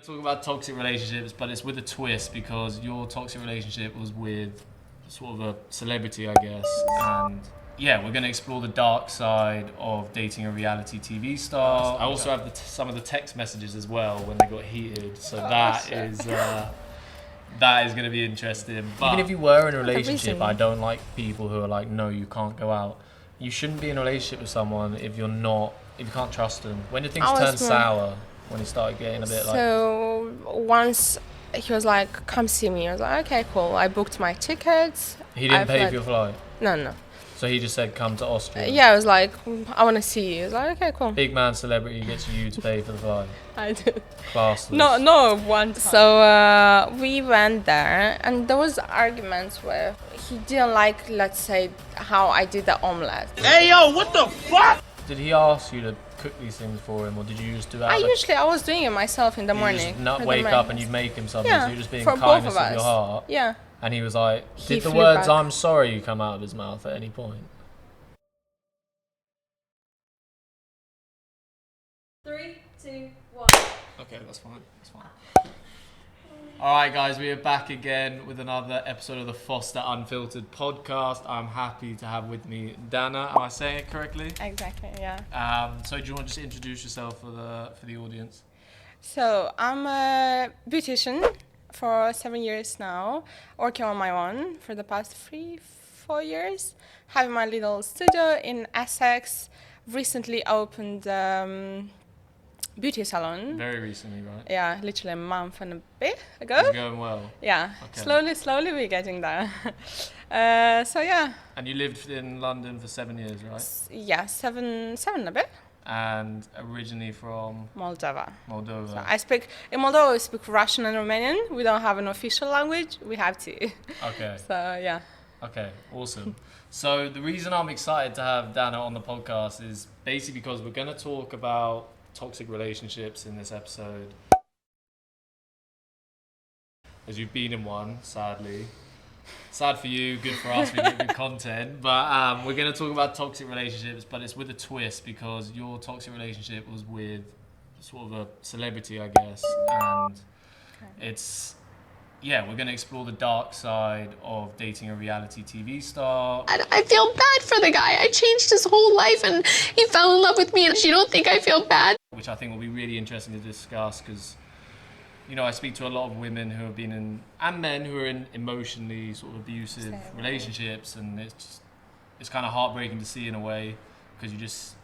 Talk about toxic relationships, but it's with a twist because your toxic relationship was with sort of a celebrity, I guess. And yeah, we're going to explore the dark side of dating a reality TV star. I also have some of the text messages as well when they got heated. So that is going to be interesting. But even if you were in a relationship, I don't like people who are like, no, you can't go out. You shouldn't be in a relationship with someone if you can't trust them. When did things turn sour? When he started getting a bit like... So once he was like, come see me. I was like, okay, cool. I booked my tickets. He didn't pay for your flight? No. So he just said, come to Austria? Yeah, I was like, I want to see you. I was like, okay, cool. Big man celebrity gets you to pay for the flight? I did. Classless. No, one time. So we went there and there was arguments where he didn't like, let's say, how I did the omelette. Hey, yo, what the fuck? Did he ask you to cook these things for him, or did you just do that? I was doing it myself in the morning. You just wake up and you'd make him something, so you're just being for kindness both of of your heart. Yeah. And he was like, did the words "I'm sorry" come out of his mouth at any point? 3, 2, 1. Okay, that's fine. Alright guys, we are back again with another episode of the Foster Unfiltered podcast. I'm happy to have with me Danna. Am I saying it correctly? Exactly, yeah. So do you want to just introduce yourself for the audience? So I'm a beautician for 7 years now, working on my own for the past 3-4 years. Having my little studio in Essex. Recently opened beauty salon. Very recently, right? Yeah, literally a month and a bit ago. It's going well. Yeah, okay. Slowly we're getting there. So yeah. And you lived in London for 7 years, right? Yeah, seven a bit. And originally from? Moldova. So in Moldova we speak Russian and Romanian. We don't have an official language. We have to. Okay. So yeah. Okay, awesome. So the reason I'm excited to have Danna on the podcast is basically because we're going to talk about toxic relationships in this episode. As you've been in one, sadly. Sad for you, good for us, we get good content. But we're going to talk about toxic relationships, but it's with a twist because your toxic relationship was with sort of a celebrity, I guess. And we're going to explore the dark side of dating a reality TV star. I feel bad for the guy. I changed his whole life and he fell in love with me, and you don't think I feel bad? Which I think will be really interesting to discuss because, you know, I speak to a lot of women who have been in, and men who are in emotionally sort of abusive relationships, and it's kind of heartbreaking to see in a way because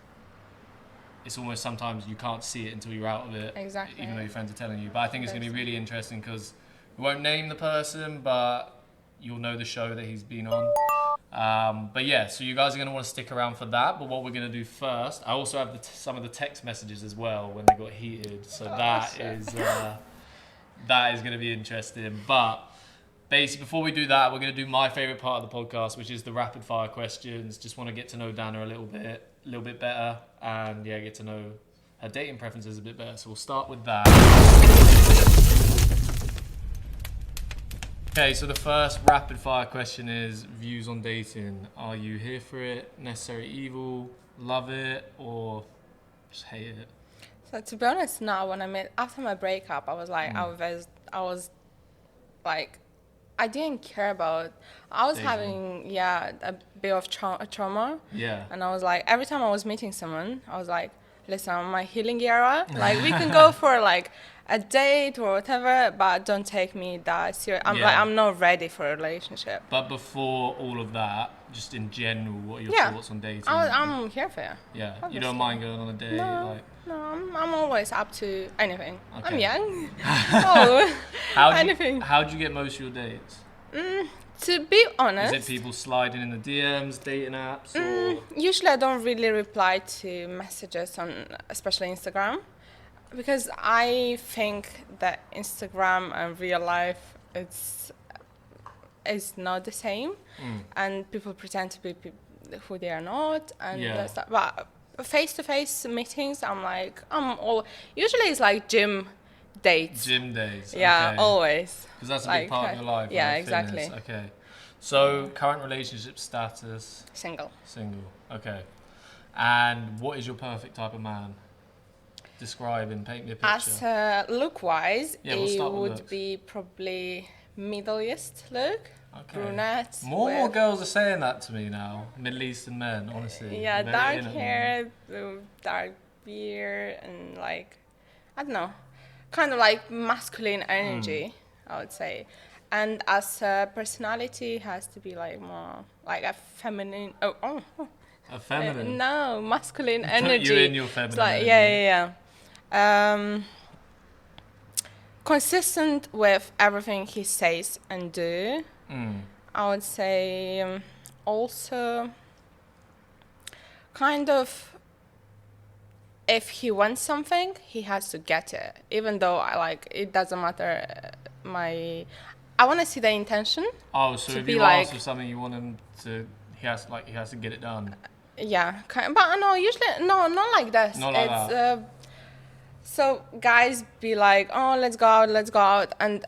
it's almost sometimes you can't see it until you're out of it. Exactly. Even though your friends are telling you. But I think it's going to be really interesting because we won't name the person, but you'll know the show that he's been on. But yeah, so you guys are going to want to stick around for that. But what we're going to do first, I also have some of the text messages as well when they got heated. So that is going to be interesting. But basically, before we do that, we're going to do my favorite part of the podcast, which is the rapid fire questions. Just want to get to know Danna a little bit better, and yeah, get to know her dating preferences a bit better. So we'll start with that. Okay, so the first rapid fire question is views on dating. Are you here for it, necessary evil, love it, or just hate it? So to be honest, now after my breakup, I was like, I didn't care about. I was having a bit of trauma. Yeah. And I was like, every time I was meeting someone, I was like, listen, I'm in my healing era. Like we can go for like a date or whatever, but don't take me that serious. I'm not ready for a relationship. But before all of that, just in general, what are your thoughts on dating? I'm here for you. Yeah, obviously. You don't mind going on a date? No, I'm always up to anything. Okay. I'm young. Anything. How'd you get most of your dates? To be honest, is it people sliding in the DMs, dating apps? Or? Usually I don't really reply to messages on, especially Instagram, because I think that Instagram and real life is not the same, and people pretend to be who they are not, and stuff. But face-to-face meetings, usually it's like gym dates. Gym days. Yeah, okay. Always. Because that's a big part of your life. Yeah, right? exactly. Fitness. Okay. So current relationship status? Single. Okay. And what is your perfect type of man? describe and paint me a picture. As look-wise, Yeah, we'll start it with would looks. be probably Middle East look, Okay. brunette. More and more with- girls are saying that to me now. Middle Eastern men, honestly. Yeah, Very dark in at the hair, dark beard, and like, I don't know, kind of like masculine energy, I would say. And as a personality, has to be like more like a feminine. moment. A feminine. No, masculine Put energy. you in your It's feminine like, energy. yeah. Consistent with everything he says and do. I would say also kind of if he wants something, he has to get it. Even though I like it doesn't matter. I want to see the intention. Oh, so To if be you like- ask for something, you want him to, he has to get it done. Yeah, but no, usually no, not like this. Not like that. So guys be like, oh, let's go out, and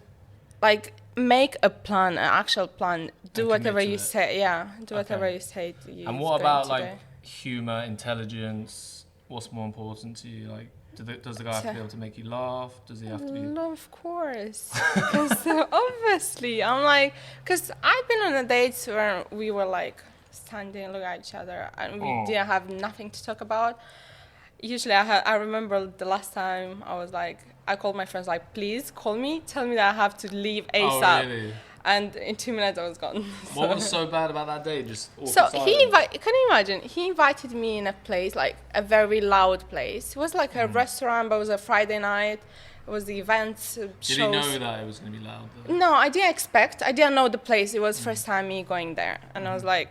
like make a plan, an actual plan. Do And whatever commit to you it. say. Yeah, do whatever Okay. you say. And what about like humor, intelligence? What's more important to you? Like, does the guy have to be able to make you laugh? Does he have to be? No, of course. Because obviously, I'm like, because I've been on a dates where we were like standing, looking at each other, and we didn't have nothing to talk about. Usually, I remember the last time I was like, I called my friends like, please call me, tell me that I have to leave ASAP. Oh, really? And in 2 minutes, I was gone. What was so bad about that day? Just awkward So silence? can you imagine? He invited me in a place, like a very loud place. It was like a restaurant, but it was a Friday night. It was the events, Did shows. he know that it was going to be loud? Though? No, I didn't expect. I didn't know the place. It was first time me going there, and I was like,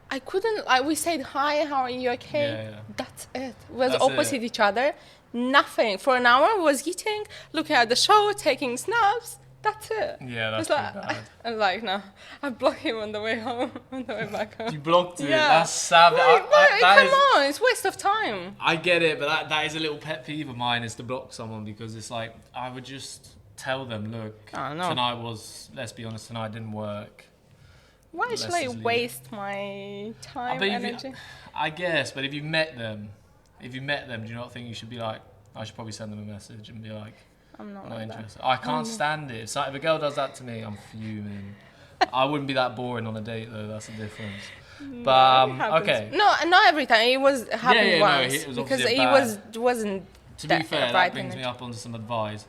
I couldn't. Like, we said hi. How are you? Okay. Yeah. That's it. We was That's opposite it. each other. Nothing for an hour. We was eating, looking at the show, taking snaps. That's it. Yeah, that's It's like, pretty bad. I was like, no. I blocked him on the way home, on the way back home. You blocked it. Yeah. That's savage. Like, That come is- on, it's waste of time. I get it, but that is a little pet peeve of mine is to block someone because it's like I would just tell them, look, Oh, no. tonight was, let's be honest, tonight didn't work. Why Let's should I just leave it. waste my time, But if you- energy? I guess, but if you met them, do you not think you should be like, I should probably send them a message and be like, I'm not not like that. interested. I can't stand it. If a girl does that to me, I'm fuming. I wouldn't be that boring on a date though. That's the difference. But It happens. okay. No, not every time. It was happened no, once it was because obviously it wasn't. To be fair, right that brings in me it. up onto some advice.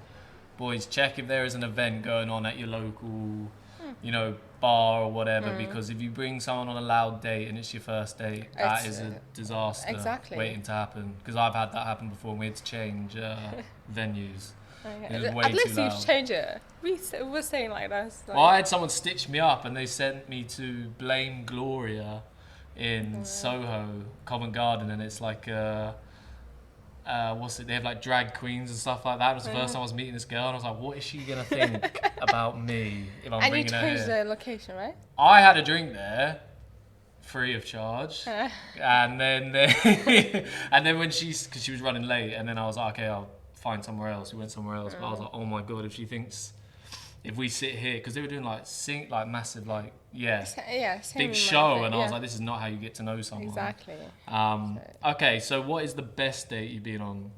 Boys, check if there is an event going on at your local, bar or whatever. Because if you bring someone on a loud date and it's your first date, that It's, is a disaster exactly. waiting to happen. Because I've had that happen before and we had to change venues. It was way At too least loud. you've changed it. We were saying like that. Like, Well, I had someone stitch me up and they sent me to Blame Gloria in Soho, Covent Garden, and it's like, they have like drag queens and stuff like that. It was the first time I was meeting this girl and I was like, what is she going to think about me if I'm and you bringing her changed here? the location, right? I had a drink there, free of charge, and then and then because she was running late, and then I was like, okay, I'll find somewhere else. We went somewhere else, but I was like, oh my god, if we sit here, because they were doing like massive Yeah, same big with show, my and I was yeah. like, this is not how you get to know someone. Exactly. Okay, so what is the best date you've been on?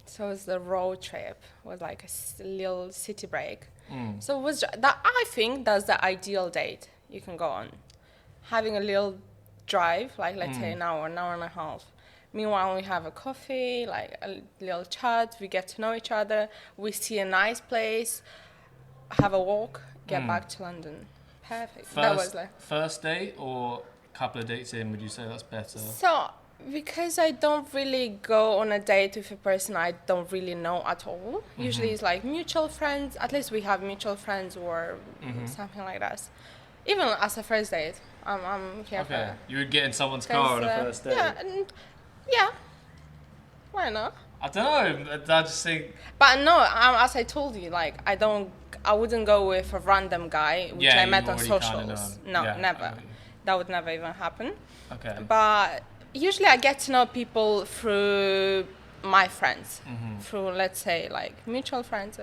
So it's the road trip. Was like a little city break. Mm. So it was that I think that's the ideal date you can go on, having a little drive, like let's say an hour and a half. Meanwhile, we have a coffee, like a little chat. We get to know each other. We see a nice place, have a walk, get back to London. Perfect. That was like. First date or a couple of dates in, would you say that's better? So, because I don't really go on a date with a person I don't really know at all. Usually it's like mutual friends. At least we have mutual friends or something like that. Even as a first date, I'm here Okay, for. you would get in someone's car on a first date. Yeah. Why not? I don't know. I just think. But no, as I told you, like I wouldn't go with a random guy which Yeah, I you met on already kinda socials. know. No, Yeah, I never. got you. That would never even happen. Okay. But usually I get to know people through my friends, through let's say like mutual friends,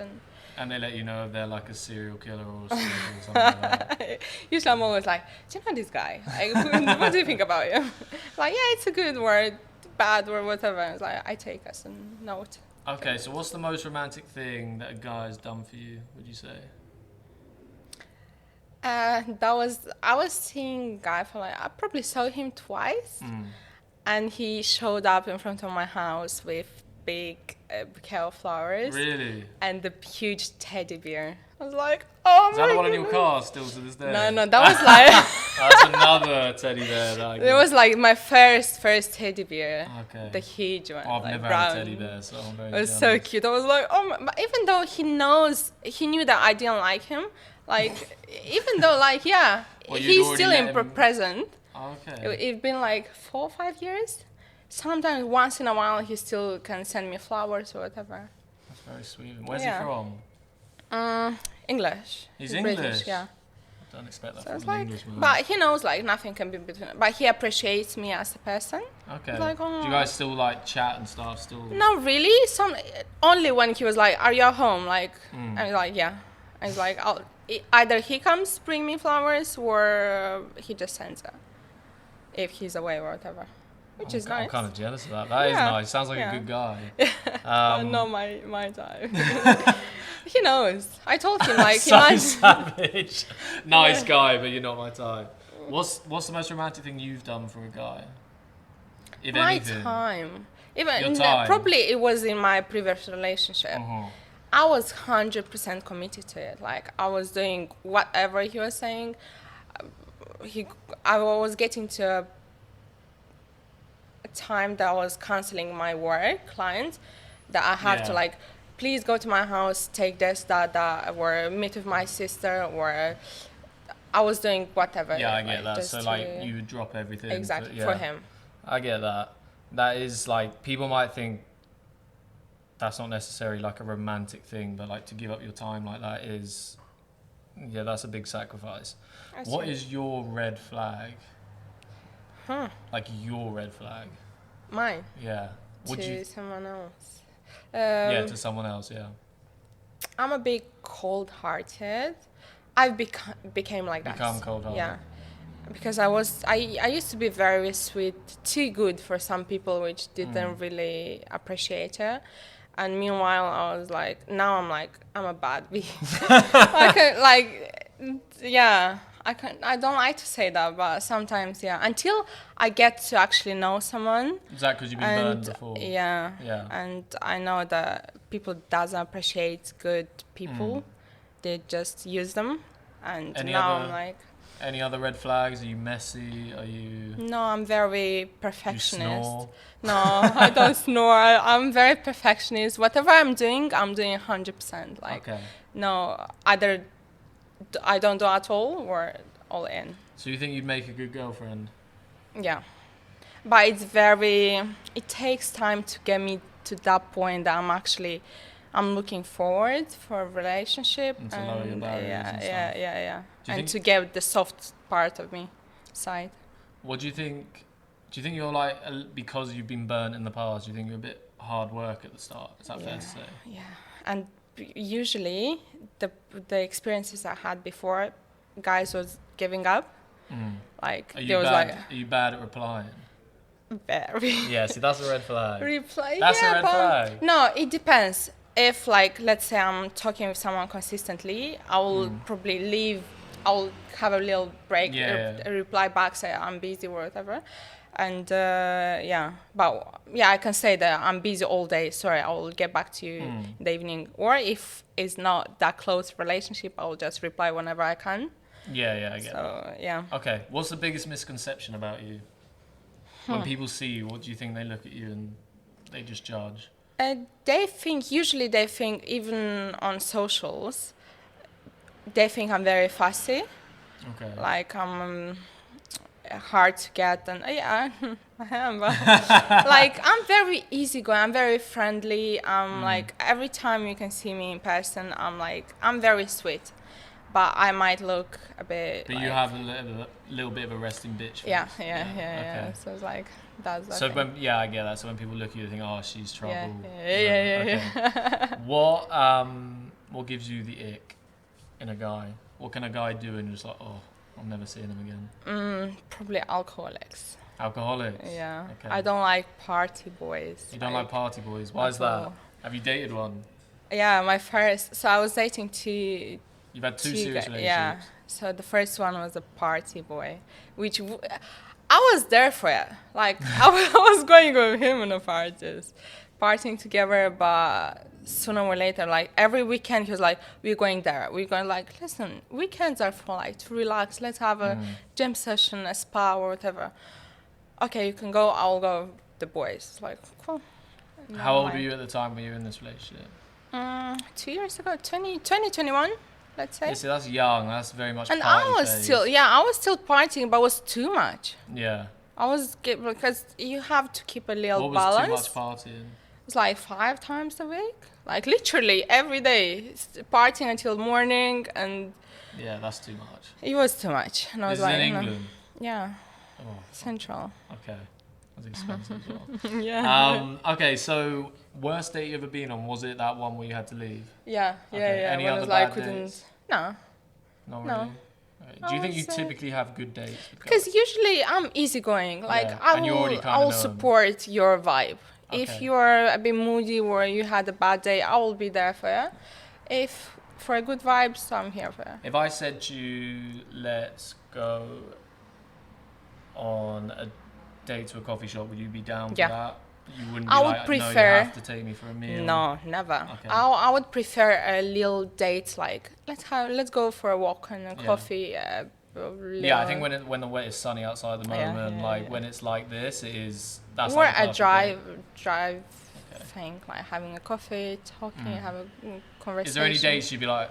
And they let you know if they're like a serial killer or something like that. usually I'm always like, do you know this guy? Like, what do you think about him? Like, yeah, it's a good word. bad or whatever. It's like I take as a note. Okay, so what's the most romantic thing that a guy has done for you, would you say? I was seeing a guy for like, I probably saw him twice, and he showed up in front of my house with big bouquet of flowers Really? and the huge teddy bear. I was like, oh Is my that the one in your goodness. car still to this day? No, that was like That's another teddy bear that I it get. was like my first teddy bear, Okay. the huge one. Oh, I've like never brown. had a teddy bear, so I'm very It was jealous. so cute. I was like, oh my, but even though he knew that I didn't like him, like, even though, like, yeah, Well, you'd he's already still let in him- present. Okay. It's been like 4 or 5 years. Sometimes, once in a while, he still can send me flowers or whatever. That's very sweet. Where's Yeah. he from? English. He's British, English? yeah. I don't expect that So from it's an like, Englishman. but he knows like nothing can be between. But he appreciates me as a person. Okay. It's like, Do oh. you guys still like chat and stuff? Still? Not really. Only when he was like, "Are you at home?" Like, Mm. I was like, "Yeah." I was like, either he comes bring me flowers or he just sends it if he's away or whatever, which is nice. I'm kind of jealous of that. That is Yeah, nice. Sounds like yeah. a good guy. But not my type. He knows. I told him like he so might. savage. Nice guy, but you're not my type. What's the most romantic thing you've done for a guy? If My anything. time. Even Your time. probably it was in my previous relationship. Mhm. I was 100% committed to it. Like I was doing whatever he was saying. I was getting to a time that I was canceling my work clients, that I have to Yeah. like, please go to my house, take this, that, or meet with my sister, or I was doing whatever. Yeah, I like, get that. just So to- like you would drop everything. exactly yeah. for him. I get that. That is like people might think that's not necessarily like a romantic thing, but like to give up your time like that is, yeah, that's a big sacrifice. That's What it. is your red flag? Huh. Like your red flag? Mine Yeah. Would to you? someone else. Yeah, to someone else. Yeah. I'm a bit cold-hearted. I've became like that. Become cold-hearted. Yeah, because I used to be very sweet, too good for some people, which didn't really appreciate it. And meanwhile, I was like, now I'm like, I'm a bad bitch. Yeah. I don't like to say that, but sometimes, yeah. Until I get to actually know someone. Is that because you've been burned before? Yeah. Yeah. And I know that people doesn't appreciate good people. They just use them. And Any now other- I'm like, Any other red flags? Are you messy? Are you? no, I'm very You perfectionist. snore? No, I don't snore. I'm very perfectionist. Whatever I'm doing 100%. Like, Okay. no, either I don't do at all or all in. So you think you'd make a good girlfriend? Yeah. But it takes time to get me to that point that I'm looking forward for a relationship. And to lower your barriers yeah, and yeah, stuff. yeah. Do you And think- to get the soft part of me side. What do you think? Do you think you're like because you've been burnt in the past? Do you think you're a bit hard work at the start? Is that fair to say? Yeah. And usually the experiences I had before, guys was giving up. Like Are you there was bad? Are you bad at replying? very Yeah. See, that's a red flag. reply. That's a yeah, red but flag. no, it depends. If like let's say I'm talking with someone consistently, I will probably leave. I'll have a little break, Yeah. reply back, say I'm busy or whatever, and but I can say that I'm busy all day. Sorry, I will get back to you in the evening. Or if it's not that close relationship, I will just reply whenever I can. Yeah, I get that. So yeah. Okay, what's the biggest misconception about you? When people see you, what do you think they look at you and they just judge? Usually they think, even on socials, they think I'm very fussy, Okay. like I'm hard to get, and yeah, I am, but like I'm very easygoing, I'm very friendly, like every time you can see me in person, I'm very sweet, but I might look a bit But like, you have a little bit of a resting bitch face. yeah. Okay. So it's like, that's So okay. I get that. So when people look at you, they think, oh, she's trouble. Yeah. Okay. What gives you the ick in a guy? What can a guy do and just like, oh, I'm never seeing him again? Probably alcoholics. Alcoholics. Yeah. Okay. I don't like party boys. You don't like party boys. Why is at that? all. Have you dated one? Yeah, my first. So I was dating two. You've had two two serious guy- relationships. Yeah. So the first one was a party boy, which I was there for it. Like I was going with him in the parties, partying together. But sooner or later, like every weekend, he was like, "We're going there. We're going." Like, listen, weekends are for like to relax. Let's have a gym session, a spa, or whatever. Okay, you can go. I'll go. The boys. It's like, cool. And How I'm old like, were you at the time when you were in this relationship? 2 years ago, 2021, let's say. Yeah, see, that's young. That's very much And party I was phase. I was still partying, but it was too much. Yeah. Because you have to keep a little What was balance. too much partying? It's like 5 times a week, like literally every day, partying until morning, and Yeah, that's too much. it was too much. And I was This is like, in no. England. Yeah, Oh, Central. okay. That's expensive as well. Yeah. Okay, so worst date you ever been on, was it that one where you had to leave? Yeah. Okay, any When it other was like bad couldn't. dates? No, Not No. really? Okay. Do you think you would say- typically have good dates? with because guys? usually I'm easygoing. Like Yeah, I and you already will, kinda I will know 'em. support your vibe. Okay. If you are a bit moody or you had a bad day, I will be there for you. If for a good vibes, I'm here for you. If I said to you, let's go on a date to a coffee shop, would you be down for Yeah. that? You wouldn't be I would like, no, prefer- you have to take me for a meal. No, never. Okay. I would prefer a little date, like let's go for a walk and a Yeah. coffee. Yeah, I think when the weather is sunny outside at the Yeah, moment, yeah, like yeah. when it's like this, it is. That's or like the a perfect drive Okay. thing, like having a coffee, talking, have a conversation. date. Is there any dates you'd be like,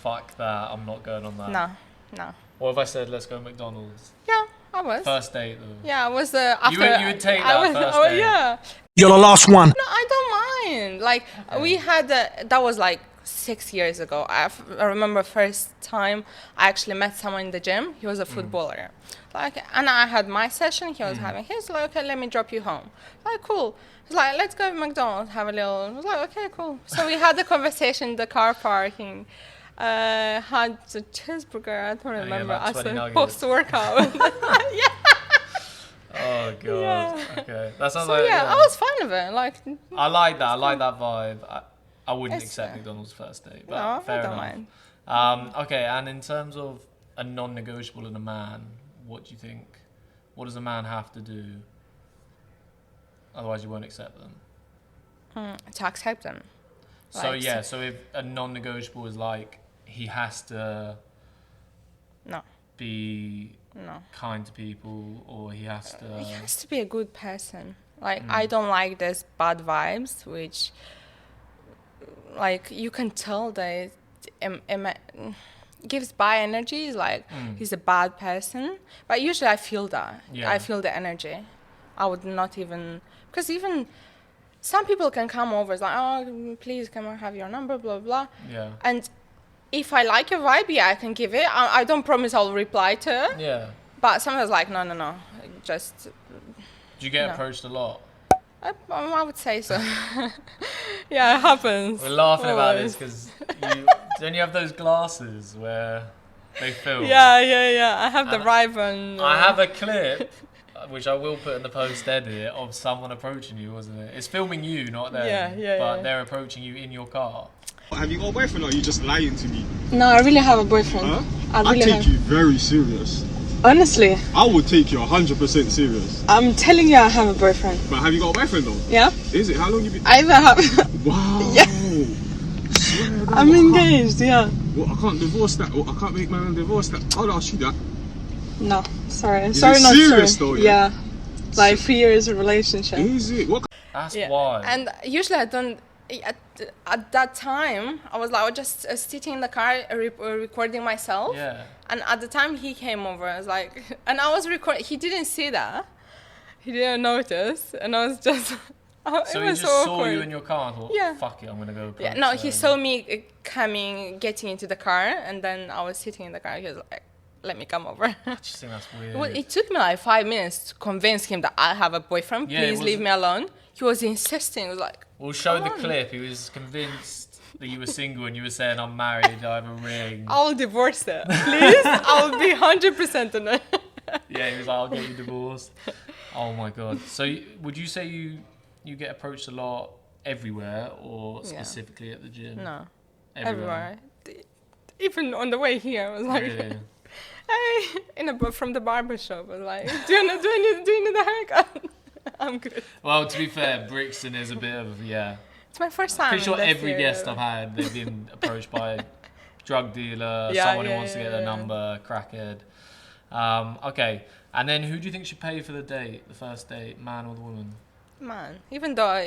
fuck that, I'm not going on that? No, no. Or if I said, let's go to McDonald's? Yeah, I was. First date though. Yeah, I was after. you would take I that was, first oh, date? yeah. You're the last one. No, I don't mind. Like we had that was like 6 years ago. I remember first time I actually met someone in the gym. He was a footballer. Like, and I had my session. He was having his. Like, okay, let me drop you home. Like, cool. He's like, let's go to McDonald's, have a little. I was like, okay, cool. So we had the conversation in the car parking. Had a cheeseburger. I don't remember. like As 20 a nuggets. post-workout. Yeah. Oh god. Yeah. Okay. That sounds So like yeah, I was fine with it. Like, I like that. I like that vibe. I wouldn't It's accept fair. McDonald's first date, but no, fair I don't enough. mind. Okay, and in terms of a non-negotiable in a man, what do you think? What does a man have to do? Otherwise, you won't accept them. To accept them. So Like, yeah, so if a non-negotiable is like he has to No, be no. kind to people, or he has to. He has to be a good person. Like, I don't like this bad vibes, which, like, you can tell that gives bad energy. Like, he's a bad person. But usually I feel that. Yeah. I feel the energy. I would not even... Because even some people can come over, it's like, oh, please, can I have your number, blah, blah. Yeah. And if I like your vibe, yeah, I can give it. I don't promise I'll reply to it. Yeah. But sometimes like, no, just... Do you get No. approached a lot? I would say so. Yeah, it happens. We're laughing about Always. this because don't you have those glasses where they film? Yeah. I have the And Ray-Ban. I have a clip, which I will put in the post edit, of someone approaching you, wasn't it? It's filming you, not them. Yeah, But yeah. they're approaching you in your car. Have you got a boyfriend or are you just lying to me? No, I really have a boyfriend. Huh? I I really take have. you very serious. Honestly, I would take you 100% serious. I'm telling you I have a boyfriend. But have you got a boyfriend though? Yeah? Is it? How long you been? I either have... Wow. Yeah. Swear to God, I'm I can't- engaged, yeah. What, I can't divorce that. What, I can't make my own divorce that. I'll ask you that. No, sorry. Is sorry, it not serious sorry. though, yeah? Like 3 years of relationship. Is it? What? That's Yeah. why. And usually I don't... At that time, I was like just sitting in the car recording myself. Yeah. And at the time he came over, I was like... And I was recording... He didn't see that. He didn't notice. And I was just... So it he was just so saw awkward. you in your car and thought, Yeah. fuck it, I'm going to go approach Yeah, no, he them. saw me getting into the car, and then I was sitting in the car. He was like, "Let me come over." I just think that's weird. Well, it took me like 5 minutes to convince him that I have a boyfriend. Yeah, it Please leave was- me alone. He was insisting. He was like, We'll show the Come on. clip. He was convinced that you were single and you were saying, I'm married, I have a ring. "I'll divorce it, please. I'll be 100% on it." Yeah, he was like, I'll get you divorced. Oh my god. So would you say you get approached a lot everywhere or specifically at the gym? No, Everywhere. everywhere. Even on the way here, I was like, Really? hey, from the barber shop, I was like, do you need a haircut? I'm good. Well, to be fair, Brixton is a bit of It's my first time. Pretty sure in this every area. guest I've had, they've been approached by a drug dealer, Yeah, someone who yeah, wants to get yeah, their yeah. number, crackhead. Okay, and then who do you think should pay for the date, the first date, man or the woman? Man, even though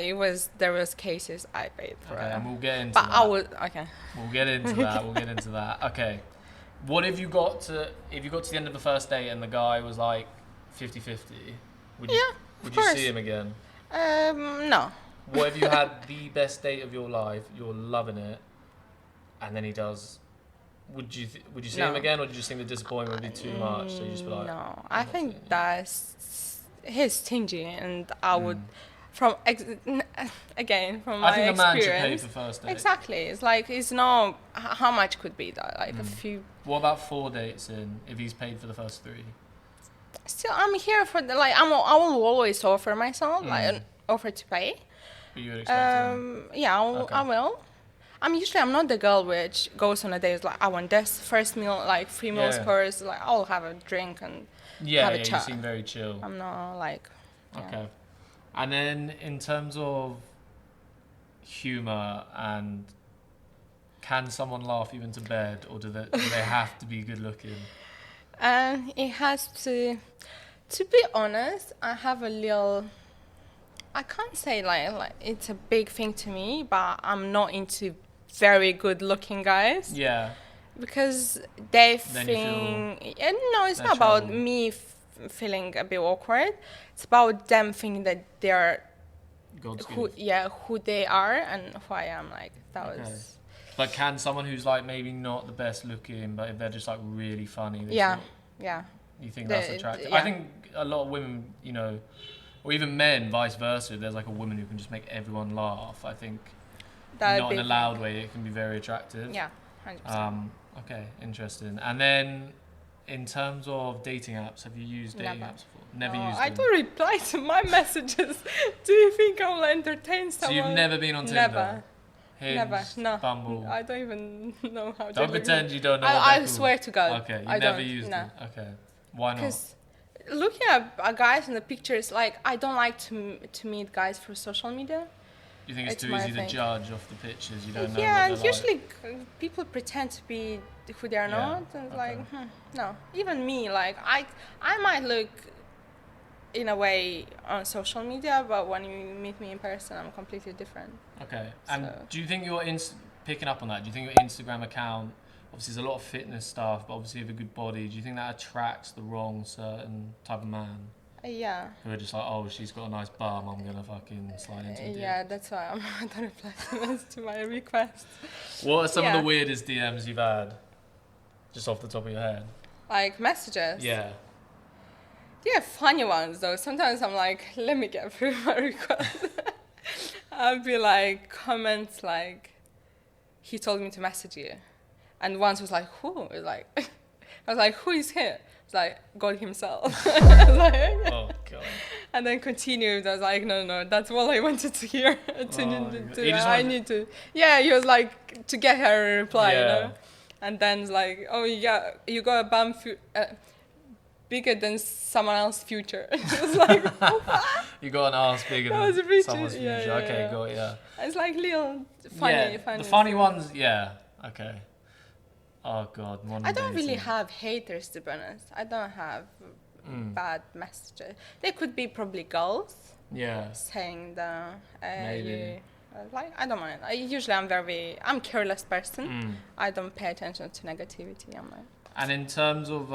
there was cases, I paid for Okay, it. and we'll get into But that. I would, okay. We'll get into that. We'll get into that. Okay, what if you got to the end of the first date and the guy was like 50-50? Would you Yeah, would of you course. see him again? No. What if you had the best date of your life, you're loving it, and then he does? Would you see him No. again, or do you just think the disappointment would be too much? So you just be like, No, I'm I not think feeling it. he's stingy, and I would, again from I my think the man should pay experience. for first date. Exactly, it's like it's no how much could be that like a few. What about 4 dates in? If he's paid for the first 3, Still, I'm here for the like. I will always offer myself like offer to pay. but you would expect him. Yeah, Okay. I will. I'm not the girl which goes on a date like I want this first meal like 3 meals Yeah. course like I'll have a drink and Yeah, have a you chat. seem very chill. I'm not like. Yeah. Okay. And then in terms of humour and can someone laugh you into bed, or do they have to be good looking? And it has to be honest, I have a little, I can't say like it's a big thing to me, but I'm not into very good looking guys Yeah. because they Then you think, and no, it's they're not about trouble. me feeling a bit awkward. It's about them thinking that they're God's who, gift. who they are and who I am. Like that Okay. was, But can someone who's like maybe not the best looking, but if they're just like really funny, they yeah, sort yeah. you think that's The- attractive? yeah. I think a lot of women, or even men, vice versa. If there's like a woman who can just make everyone laugh, I think That not in a big loud thing. way, it can be very attractive. Yeah, 100%. Okay, interesting. And then in terms of dating apps, have you used dating Never. apps before? Never No, used I them. don't reply to my messages. Do you think I will entertain So someone? you've never been on Tinder? Never. Hinge, Never. No. Bumble. I don't even know how. Don't pretend you don't know. what I they're called. swear to God. Okay, you I never don't, used no. it. Okay, why not? Because looking at guys in the pictures, like I don't like to meet guys through social media. You think it's it's too my easy to thing. judge off the pictures? You don't know. Yeah, what they're usually like. people pretend to be who they are Yeah, not, and it's like okay. no. Even me, like I might look in a way on social media, but when you meet me in person, I'm completely different. Okay, and So- do you think you're picking up on that? Do you think your Instagram account, obviously there's a lot of fitness stuff, but obviously you have a good body, do you think that attracts the wrong certain type of man? Yeah. Who are just like, oh, she's got a nice bum, I'm gonna fucking slide into a Yeah, that's why I don't reply to my requests. What are some of Yeah. the weirdest DMs you've had? Just off the top of your head. Like messages. Yeah. Yeah, funny ones though. Sometimes I'm like, let me get through my request. I'll be like, comments like, he told me to message you. And once was like, who? It was like, I was like, who is here? It's like, God himself. I was like, "Okay." Oh god. And then continued. I was like, no, that's all I wanted to hear. Oh, he just I wanted- need to. Yeah, he was like, to get her a reply, you Yeah. know? And then it's like, oh, yeah, you got a bum bigger than someone else's future. It was like, You got an ass bigger That was a than bit someone's too- future. yeah, yeah, Okay, yeah. got it, yeah. it's like little funny. Yeah, the funny ones, yeah. Okay. Oh god, modern I don't really dating. have haters, to be honest. I don't have bad messages. They could be probably girls Yeah. saying that Maybe. like I don't mind. I'm careless person. I don't pay attention to negativity. I'm like, And in terms of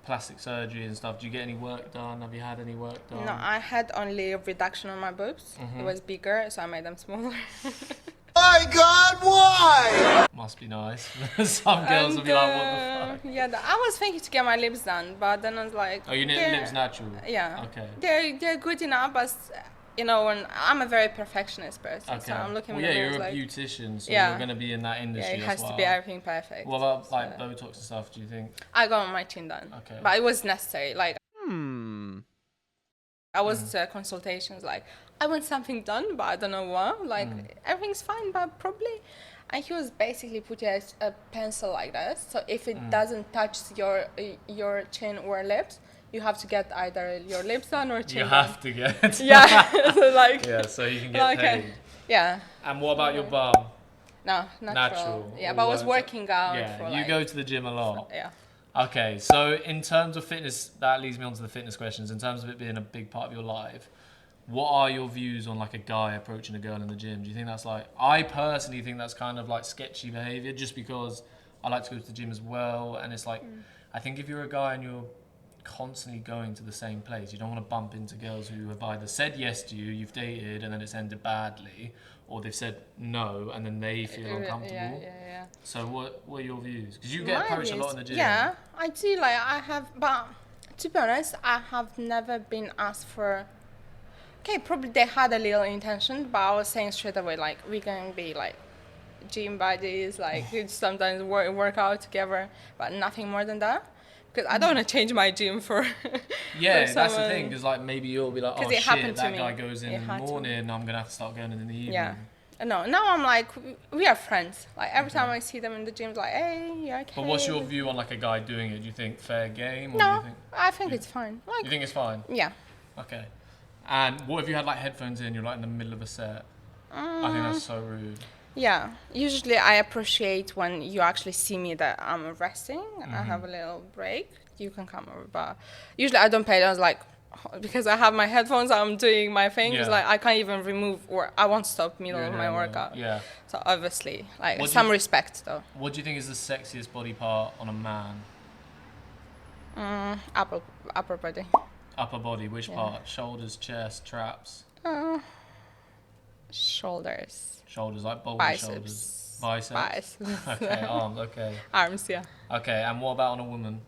plastic surgery and stuff, do you get any work done? Have you had any work done? no, I had only a reduction on my boobs. It was bigger, so I made them smaller. My God, why? Must be nice. Some girls will be like, what the fuck? Yeah, I was thinking to get my lips done, but then I was like, Oh, you need they're- lips natural? Yeah. Okay. They're good enough, but when I'm a very perfectionist person, Okay. so I'm looking well, in yeah, the mirror, you're a like, beautician, so Yeah. you're going to be in that yeah, industry it has as well. to be everything perfect. What about like So- Botox and stuff, do you think? I got my chin done, Okay. but it was necessary. Like, I was consultations like, I want something done, but I don't know what. Like everything's fine, but probably. And he was basically putting a pencil like this. So if it doesn't touch your chin or lips, you have to get either your lips done or chin You done. have to get. Yeah. So like. Yeah, so you can get paid. Yeah. And what about your bum? No, natural. Yeah, but I was working out. Yeah, for you go to the gym a lot. Yeah. Okay, so in terms of fitness, that leads me on to the fitness questions. In terms of it being a big part of your life, what are your views on like a guy approaching a girl in the gym? Do you think that's like, I personally think that's kind of like sketchy behavior, just because I like to go to the gym as well. And it's like, I think if you're a guy and you're constantly going to the same place, you don't want to bump into girls who have either said yes to you, you've dated, and then it's ended badly, or they've said no and then they feel uncomfortable. Yeah. So what are your views? Because you get approached a lot in the gym. Yeah, I do. Like I have, but to be honest, I have never been asked for. Okay, probably they had a little intention, but I was saying straight away, like we can be like gym buddies, like we'd sometimes work out together, but nothing more than that. Because I don't want to change my gym for. Yeah, for that's the someone. thing. Because like maybe you'll be like, oh it shit, happened to that me. guy goes in It the had to me. morning. I'm gonna have to start going in the evening. Yeah. No, now I'm like, we are friends. Like every time I see them in the gym, like, hey, you okay? But what's your view on like a guy doing it? Do you think fair game? Or do No, you think, I think it's fine. Like, you think it's fine? yeah. Okay. And what if you had like headphones in? You're like in the middle of a set. I think that's so rude. Yeah. Usually I appreciate when you actually see me that I'm resting. I have a little break. You can come over, but usually I don't pay. I was like, because I have my headphones, I'm doing my thing. It's like I can't even remove, or I won't stop middle of my workout. Yeah. So obviously, like What do some you- respect though. What do you think is the sexiest body part on a man? Upper body. Upper body, which part? Shoulders, chest, traps. Shoulders. Shoulders, like boulder shoulders. Biceps. Biceps. Biceps. Okay, arms. Okay. Arms, yeah. Okay, and what about on a woman?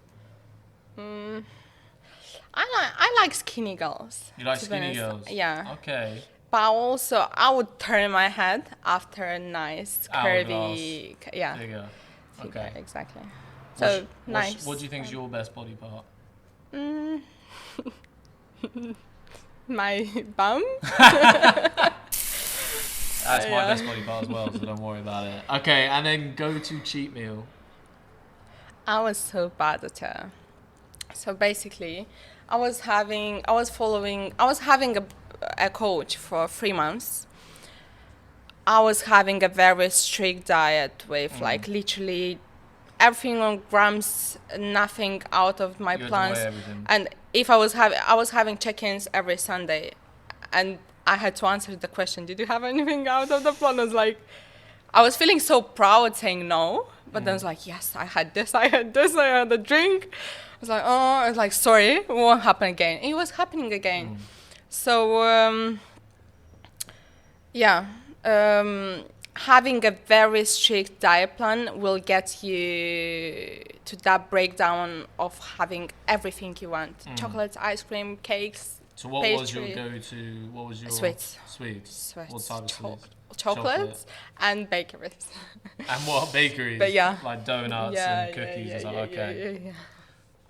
I like skinny girls. You like to be skinny honest. girls? Yeah. Okay. But also, I would turn my head after a nice curvy, yeah. Figure. figure, Okay. exactly. So What's- nice. What do you think is your best body part? My bum. That's my best body part as well, so don't worry about it. Okay, and then go to cheat meal. I was so bad at it. So basically, I was having a coach for 3 months. I was having a very strict diet with like literally everything on grams, nothing out of my You had to plans. weigh everything. And if I was having check-ins every Sunday, and I had to answer the question, did you have anything out of the plan? I was like, I was feeling so proud saying no, but then I was like, yes, I had this, I had a drink. I was like, oh, I was like, sorry, it won't happen again. It was happening again. So, having a very strict diet plan will get you to that breakdown of having everything you want. Chocolates, ice cream, cakes, So what was your pastry. go-to? What was your Sweets. Sweets. What Sweets, type of sweets? chocolates and bakeries. And what bakeries? But yeah. Like donuts and cookies and stuff. Okay. Yeah.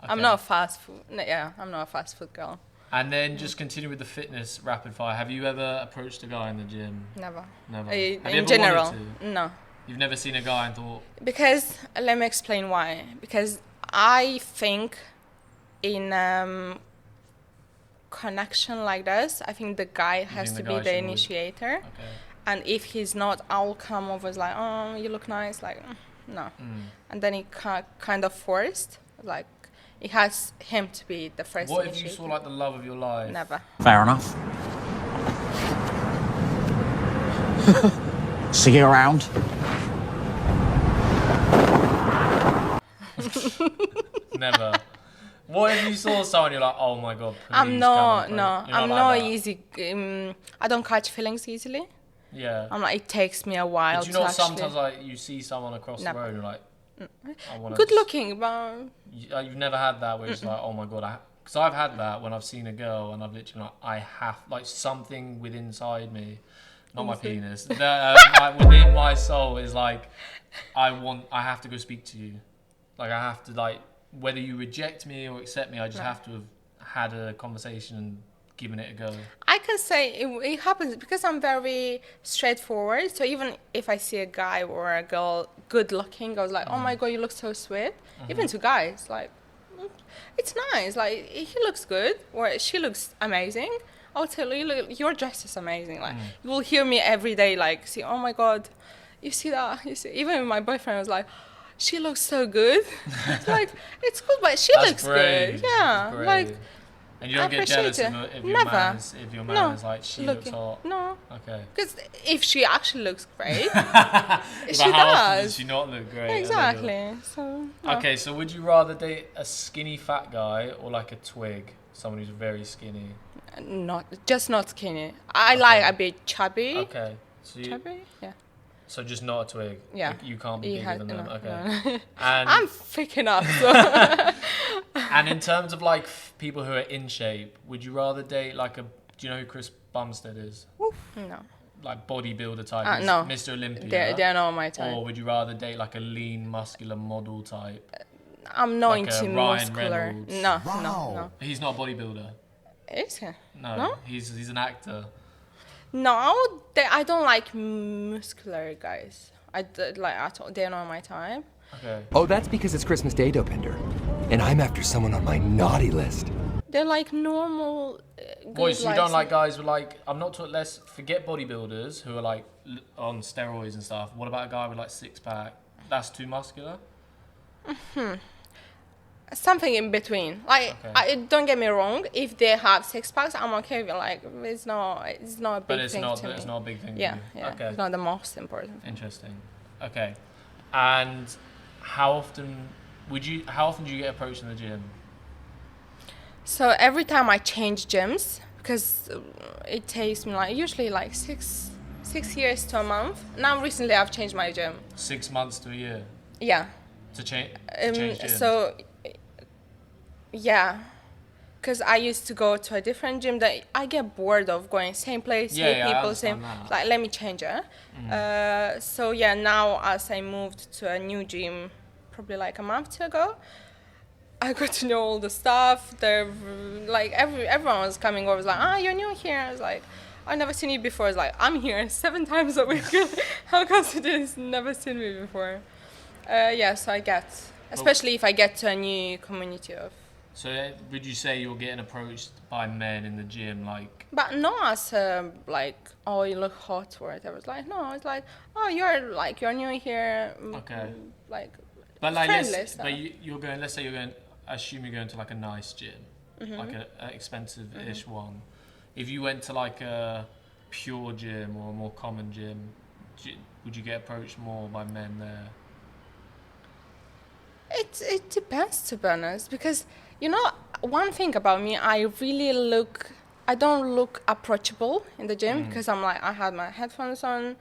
I'm Okay. not a fast food. No, yeah, I'm not a fast food girl. And then just continue with the fitness rapid fire. Have you ever approached a guy in the gym? Never. Never. Have you In ever general, wanted to? no. You've never seen a guy and thought, Because let me explain why. Because I think in connection like this, I think the guy has think to the be guy the should lead? initiator. okay. And if he's not, I'll come over as like, oh, you look nice, like, no. And then it kind of forced, like, it has him to be the first What if initiator. you saw like the love of your life? Never. Fair enough. See you around. Never. What if you saw someone you're like, oh my god, please I'm come not, and no, approach- you're I'm like not that? easy. I don't catch feelings easily. Yeah. I'm like, it takes me a while But you to know, actually. sometimes like you see someone across Never. the road, and you're like, I want Good looking, but You've never had that where it's like, oh my god, because I've had that when I've seen a girl and I've literally like, I have like something within inside me, not my penis, that like, within my soul is like, I have to go speak to you, like I have to like, whether you reject me or accept me, I just have to have had a conversation and giving it a go? I can say it happens because I'm very straightforward. So even if I see a guy or a girl good looking, I was like, oh my God, you look so sweet. Even to guys, like, it's nice. Like, he looks good or she looks amazing. I'll tell you, look, your dress is amazing. Like, you will hear me every day, like, see, oh my God, you see that? You see? Even my boyfriend was like, she looks so good. It's like, it's good, but she That's looks brave. good. Yeah, That's brave. like, And you don't I get jealous appreciate if it. your Never. man No. is like, she Look, looks hot. no. Okay. Because if she actually looks great, But she how often does. does she not look great? Exactly. So, no. Okay, so would you rather date a skinny fat guy or like a twig, someone who's very skinny? Not skinny. I like a bit chubby. Okay. So Chubby? Yeah. So just not a twig. Yeah. Like, you can't be You bigger had- than them. no, Okay. no. And I'm thick enough. So. and in terms of like people who are in shape, would you rather date like a? Do you know who Chris Bumstead is? No. Like bodybuilder type. He's No. Mr. Olympia. They're not my type. Or would you rather date like a lean, muscular model type? I'm not like into Ryan muscular. Reynolds. No. He's not a bodybuilder. Is he? No, No? he's an actor. No, I don't like muscular guys. They're not my type. Okay. Oh, that's because it's Christmas Day, Dopinder. And I'm after someone on my naughty list. They're like normal. Boys, so you don't like guys with like, I'm not talking, let's forget bodybuilders who are like on steroids and stuff. What about a guy with like six pack? That's too muscular? Something in between. Like, Okay. don't get me wrong. If they have six packs, I'm okay with like it's not a big But it's thing not, to me. it's not a big thing. Yeah, to you. yeah. Okay. It's not the most important. Interesting. Okay. And how often do you get approached in the gym? So every time I change gyms, because it takes me like usually like six years to a month. Now recently I've changed my gym. 6 months to a year Yeah. to change gyms? So yeah, because I used to go to a different gym that I get bored of going same place, Yeah, same yeah, I people, understand same. that. Like, let me change it. So yeah, now as I moved to a new gym, probably like a month ago, I got to know all the staff. They're like everyone was coming over. Was like, you're new here. I was like, I've never seen you before. I was like, I'm here 7 times a week. How comes it is never seen me before? Yeah, so I get, especially if I get to a new community of. So would you say you're getting approached by men in the gym, like? But not as like, oh, you look hot or whatever. It's like, no, it's like, oh, you're new here. Okay. Like, But like, friendly stuff. you're going. Let's say you're going. Assume you're going to like a nice gym, Mm-hmm. like a expensive-ish one. If you went to like a pure gym or a more common gym, would you get approached more by men there? It depends, to be honest, because one thing about me, I don't look approachable in the gym because I'm like, I have my headphones on,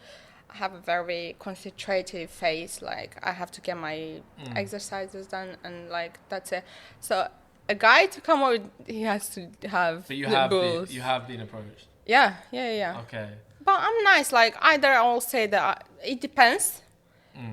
I have a very concentrated face, like I have to get my exercises done, and like that's it. So a guy to come over, he has to have But you the balls. you have been approached. Yeah. Okay. But I'm nice. Like, either I'll say that it depends.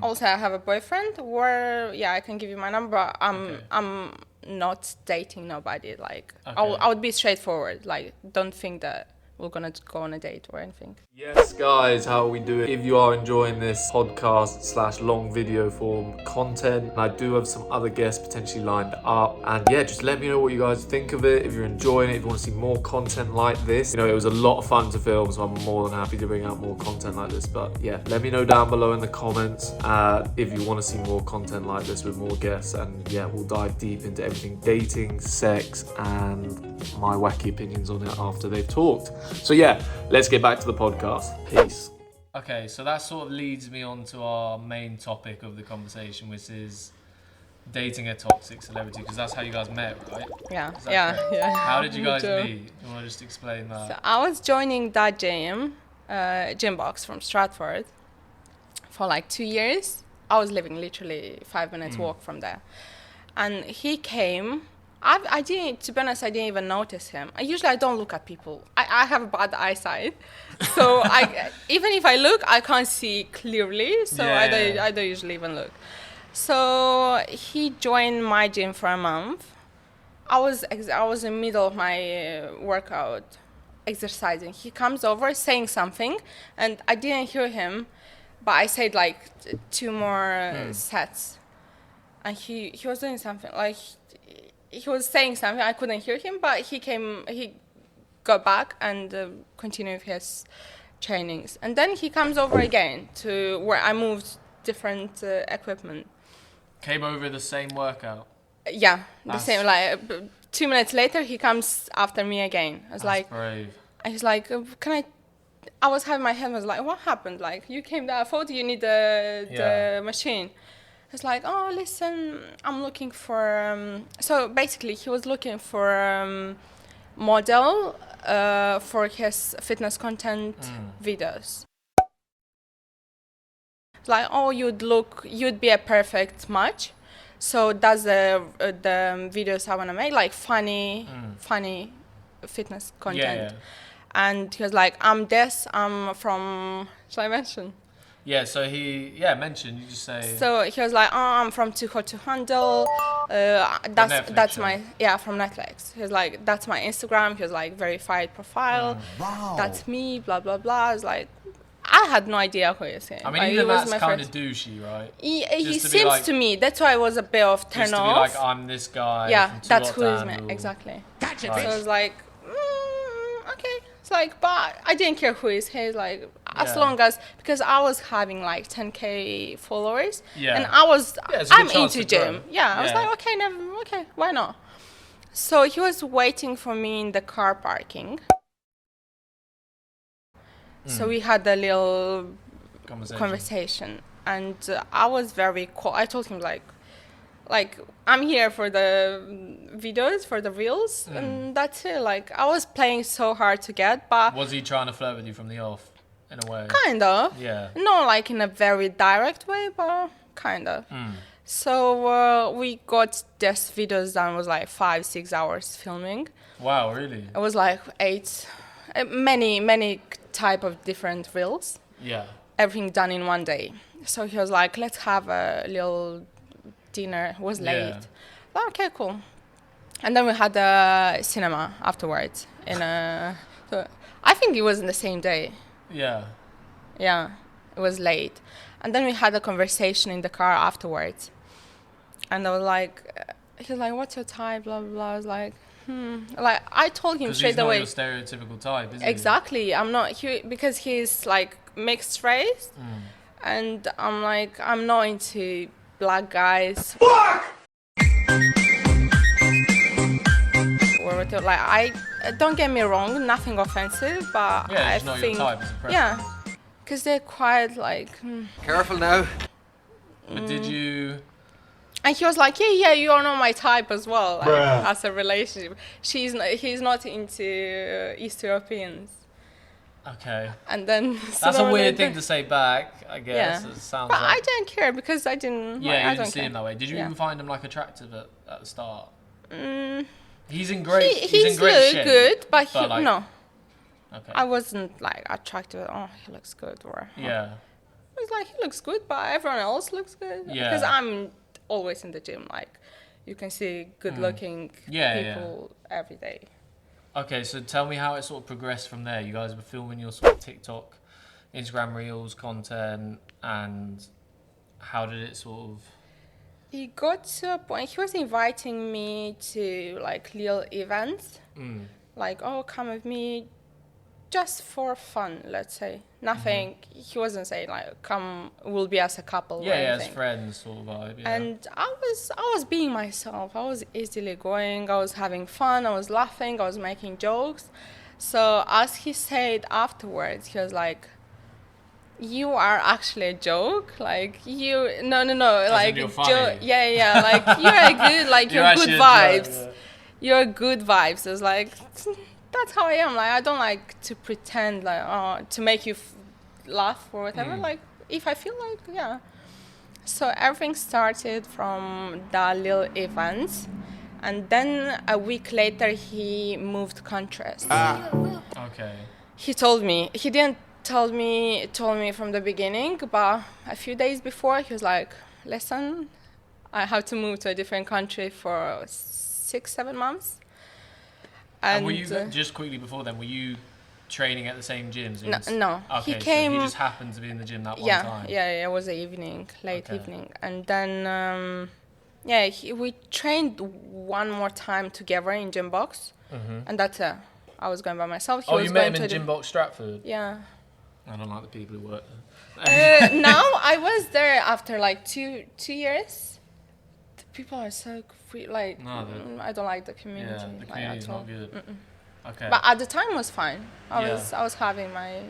I'll say I have a boyfriend, or I can give you my number. I'm not dating nobody. Like, Okay. I would be straightforward. Like, don't think that we're gonna go on a date or anything. Yes, guys, how are we doing? If you are enjoying this podcast / long video form content, I do have some other guests potentially lined up. And yeah, just let me know what you guys think of it. If you're enjoying it, if you want to see more content like this, it was a lot of fun to film, so I'm more than happy to bring out more content like this. But yeah, let me know down below in the comments if you want to see more content like this with more guests. And yeah, we'll dive deep into everything dating, sex, and my wacky opinions on it after they've talked. So yeah, let's get back to the podcast. Peace. Okay, so that sort of leads me on to our main topic of the conversation, which is dating a toxic celebrity, because that's how you guys met, right? Yeah, Is that yeah, correct? yeah. How did you Me guys too. meet? You want to just explain that? So I was joining that gym box from Stratford for like 2 years. I was living literally 5 minutes walk from there. And he came. I didn't, to be honest, I didn't even notice him. I don't look at people. I have a bad eyesight. So even if I look, I can't see clearly. So Yeah. I don't usually even look. So he joined my gym for a month. I was in the middle of my workout, exercising. He comes over saying something, and I didn't hear him, but I said like two more sets, and he was doing something like he was saying something. I couldn't hear him, but he got back and continued his trainings, and then he comes over again to where I moved different equipment. Came over the same workout. Yeah, the same. Like 2 minutes later, he comes after me again. I was like, brave. and he's like, "Can I?" I was having my hand. I was like, "What happened? Like, you came there. I thought you need the machine." It's like, "Oh, listen, I'm looking for." So basically, he was looking for model for his fitness content videos. It's like, "Oh, you'd be a perfect match." So that's the videos I want to make, like funny fitness content. Yeah. And he was like, I'm from, shall I mention? Yeah, so mention, you just say... So he was like, I'm from Too Hot to Handle. That's show. from Netflix. He was like, that's my Instagram. He was like, verified profile. Wow. That's me, blah, blah, blah. I was like, I had no idea who he was. I mean, even that's kind of douchey, right? He seems like, to me, that's why it was a bit of turn just to off. be like, I'm this guy. Yeah, from Too that's Hot who to is me. Handle. Exactly. Gotcha, So I bitch. was like, okay. It's like, but I didn't care who is he. Like, as Yeah. long as, because I was having like 10K followers. Yeah. And it's a I'm good chance into to grow. gym. Yeah, I was Yeah. like, okay, why not? So he was waiting for me in the car parking. So we had a little conversation, and I was very cool. I told him like I'm here for the videos, for the reels, and that's it. Like, I was playing so hard to get, but Was he trying to flirt with you from the off, in a way? kind of. Yeah. Not like in a very direct way, but kind of. So we got this videos done. It was like 5-6 hours filming. Wow, really? It was like 8, many type of different reels. Yeah. Everything done in one day. So he was like, let's have a little dinner. It was late. Yeah. Oh, okay, cool. And then we had a cinema afterwards. So I think it was in the same day. Yeah. Yeah, it was late. And then we had a conversation in the car afterwards. And I was like, he was like, what's your type, blah, blah, blah. I was like, Like, I told him straight away. Because he's not your stereotypical type, is he? Exactly. I'm not, because he's like mixed race. And I'm like, I'm not into black guys. Fuck! Like, don't get me wrong, nothing offensive, but Yeah, I it's not think, your type as a person. yeah, because they're quite like. Careful now. But did you... And he was like, yeah, you are not my type as well, like, as a relationship. He's not into East Europeans. Okay. And then That's a weird thing to say back, I guess. Yeah. It sounds But like... I didn't care because I didn't. Yeah, like, I you don't didn't see care. him that way. Did you Yeah. even find him like attractive at the start? Mm, He's in great. he's in great look shape. good, but like, no, Okay. I wasn't like attracted. Oh, he looks good, or Yeah. I was like, he looks good, but everyone else looks good. Yeah. Because I'm always in the gym. Like, you can see good-looking people every day. Okay, so tell me how it sort of progressed from there. You guys were filming your sort of TikTok, Instagram Reels content, and how did it sort of... He got to a point. He was inviting me to like little events, like, oh, come with me, just for fun. Let's say nothing. He wasn't saying like, come, we'll be as a couple. or Yeah, as anything. friends sort of vibe. Yeah. And I was being myself. I was easily going. I was having fun. I was laughing. I was making jokes. So as he said afterwards, he was like, you are actually a joke. Like, no, like, you're funny. yeah, like, you're a good, like, you're good actually a joke, vibes. yeah. You're good vibes. It's like, that's how I am. Like, I don't like to pretend, like, to make you laugh or whatever. Like, if I feel like, yeah. So everything started from that little event. And then a week later, he moved countries. Okay. He told me. He didn't told me from the beginning, but a few days before, he was like, listen, I have to move to a different country for 6-7 months. And were you, just quickly before then, were you training at the same gyms? No. Okay, He came. so he just happened to be in the gym that one time. Yeah, it was the evening, late Okay. evening, and then we trained one more time together in gym box, and that's it. I was going by myself. He was you met going him in to Gym Box Stratford? Yeah. I don't like the people who work there. Now I was there after like two years. The people are so like. No, I don't like the community. Yeah, the like, community's at all. not good. Okay. But at the time was fine. I Yeah. was having my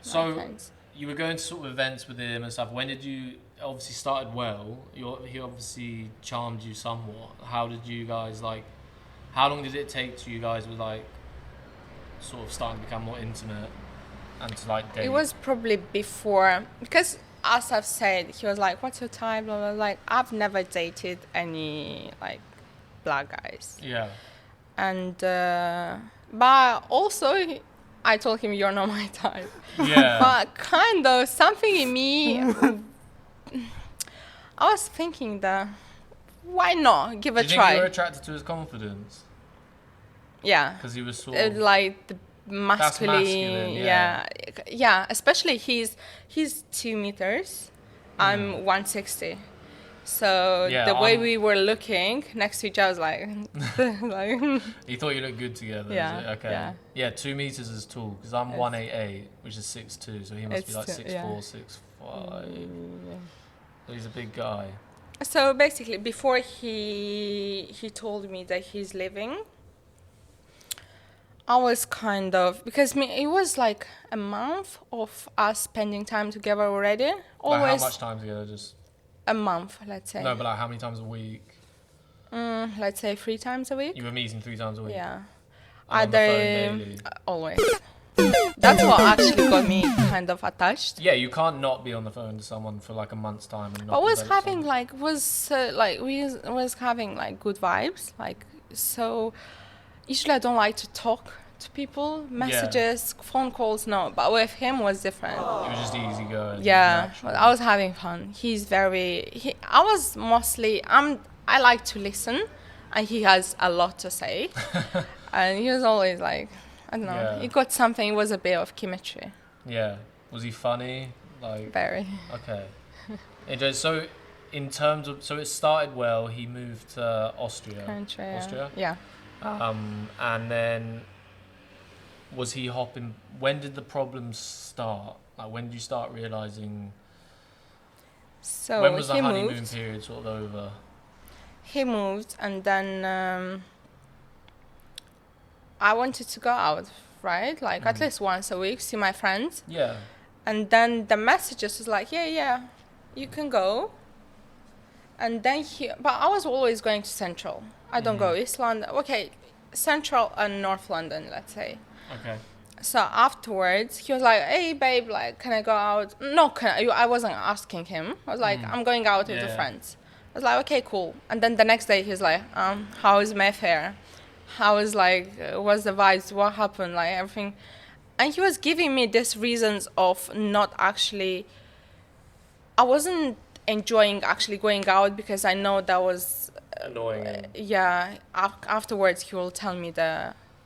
So things. you were going to sort of events with him and stuff. When did you obviously started well? He obviously charmed you somewhat. How did you guys like? How long did it take to you guys were like sort of starting to become more intimate and to like date? It was probably before, because as I've said, he was like, "What's your type?" Blah, blah, blah. Like I've never dated any like black guys, Yeah. and but also I told him you're not my type. Yeah. But kind of something in me, I was thinking that why not give a Do you think try? you were attracted to his confidence? Yeah. Because he was sort of Like the masculine, masculine, yeah. yeah. Especially he's 2 meters, I'm 160. So Yeah, the way I'm- we were looking next to each other, I was like, He thought you looked good together. Yeah, Is it? Okay. yeah. Yeah, 2 meters is tall because I'm 188, which is 6'2", so he must be like It's 6'4", too- 6'5". So he's a big guy. So basically, before he told me that he's leaving, I was kind of, because it was like a month of us spending time together already. Like Always how much time together? Just a month, let's say. no, but like how many times a week? Let's say 3 times a week. You were meeting 3 times a week. Yeah. And on the phone daily. Always. That's what actually got me kind of attached. Yeah, you can't not be on the phone to someone for like a month's time and not. I was develop having something. we was having like good vibes, like, so usually I don't like to talk to people, messages, phone calls, no, but with him was different. It was just easy going. Yeah, natural. I was having fun. I was mostly, I like to listen, and he has a lot to say. And he was always like, I don't know, Yeah. he got something, it was a bit of chemistry. Yeah. Was he funny? Like. Very. Okay. So, in terms of, so it started well. He moved to Austria. Country, Austria. Yeah. And then was he hopping? When did the problems start? Like, when did you start realizing? So When was the he honeymoon moved. period sort of over? He moved, and then I wanted to go out, right? Like at least once a week, see my friends. Yeah. And then the messages was like, yeah, you can go. And then but I was always going to Central. I don't go East London. Okay, Central and North London, let's say. Okay. So afterwards, he was like, hey, babe, like, can I go out? No, I wasn't asking him. I was like, I'm going out with the Yeah. friends. I was like, okay, cool. And then the next day, he was like, how is Mayfair? How is, like, what's the vibes? What happened? Like, everything. And he was giving me these reasons of not actually... I wasn't enjoying actually going out because I know that was... Annoying. yeah, afterwards he will tell me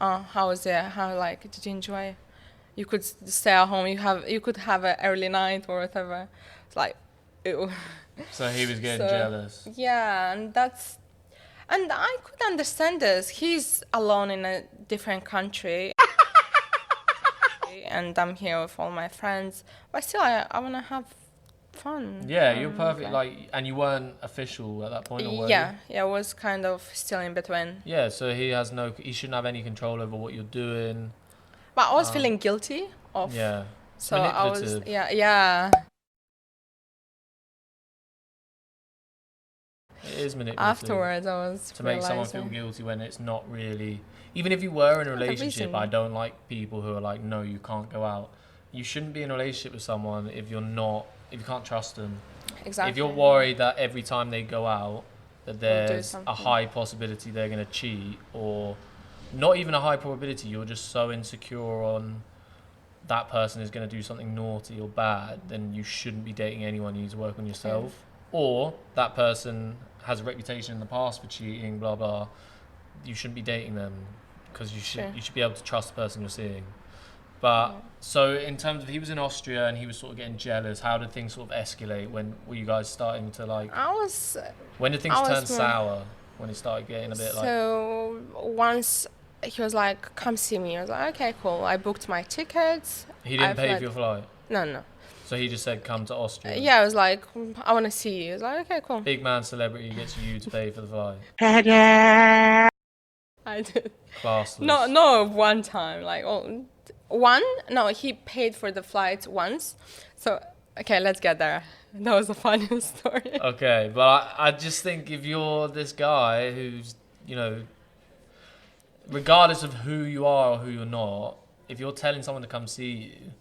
how was it? How, like, did you enjoy? You could stay at home. You could have an early night or whatever. It's like, ew. So he was getting So, jealous. Yeah, and I could understand this. He's alone in a different country, and I'm here with all my friends. But still, I want to have fun. Yeah, you're perfect. okay. Like, and you weren't official at that point, or were Yeah, you? yeah, it was kind of still in between. Yeah, so he shouldn't have any control over what you're doing. But I was feeling guilty of. Yeah. So I was, manipulative. yeah. It is manipulative. Afterwards, I was To make someone feel realizing- guilty when it's not really. Even if you were in a the relationship, reason. I don't like people who are like, no, you can't go out. You shouldn't be in a relationship with someone if you can't trust them. Exactly. If you're worried that every time they go out, that there's a something. high possibility they're going to cheat, or not even a high probability, you're just so insecure on that person is going to do something naughty or bad, then you shouldn't be dating anyone. You need to work on yourself. or that person has a reputation in the past for cheating, blah blah. You shouldn't be dating them because you should be able to trust the person you're seeing. But so in terms of, he was in Austria and he was sort of getting jealous. How did things sort of escalate? When were you guys starting to like? When did things turn sour? When it started getting a bit like. So once he was like, "Come see me," I was like, "Okay, cool." I booked my tickets. He didn't pay for your flight. No. So he just said, "Come to Austria." Yeah, I was like, "I want to see you." I was like, "Okay, cool." Big man celebrity gets you to pay for the flight. I did. Classless. No, one time, like one. No, he paid for the flight once. So okay, let's get there. That was the funniest story. Okay, but I just think if you're this guy who's, you know, regardless of who you are or who you're not, if you're telling someone to come see you,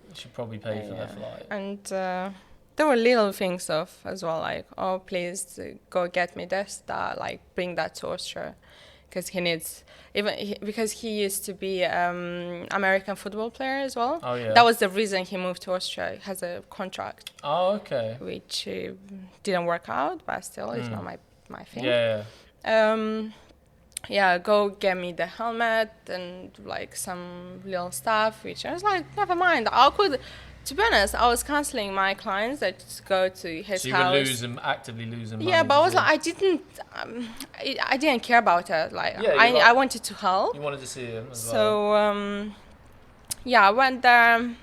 you should probably pay for their flight. And there were little things as well, like, "Oh, please go get me this, that, like bring that to Austria," because he needs, because he used to be American football player as well. Oh yeah. That was the reason he moved to Austria. He has a contract. Oh okay. Which didn't work out, but still, it's not my thing. Yeah. Yeah, go get me the helmet and like some little stuff, which I was like, never mind. To be honest, I was canceling my clients that go to his house. So you were actively losing money. Yeah, but I was like, I didn't care about it. Like, I wanted to help. You wanted to see him as well. So, yeah, I went there.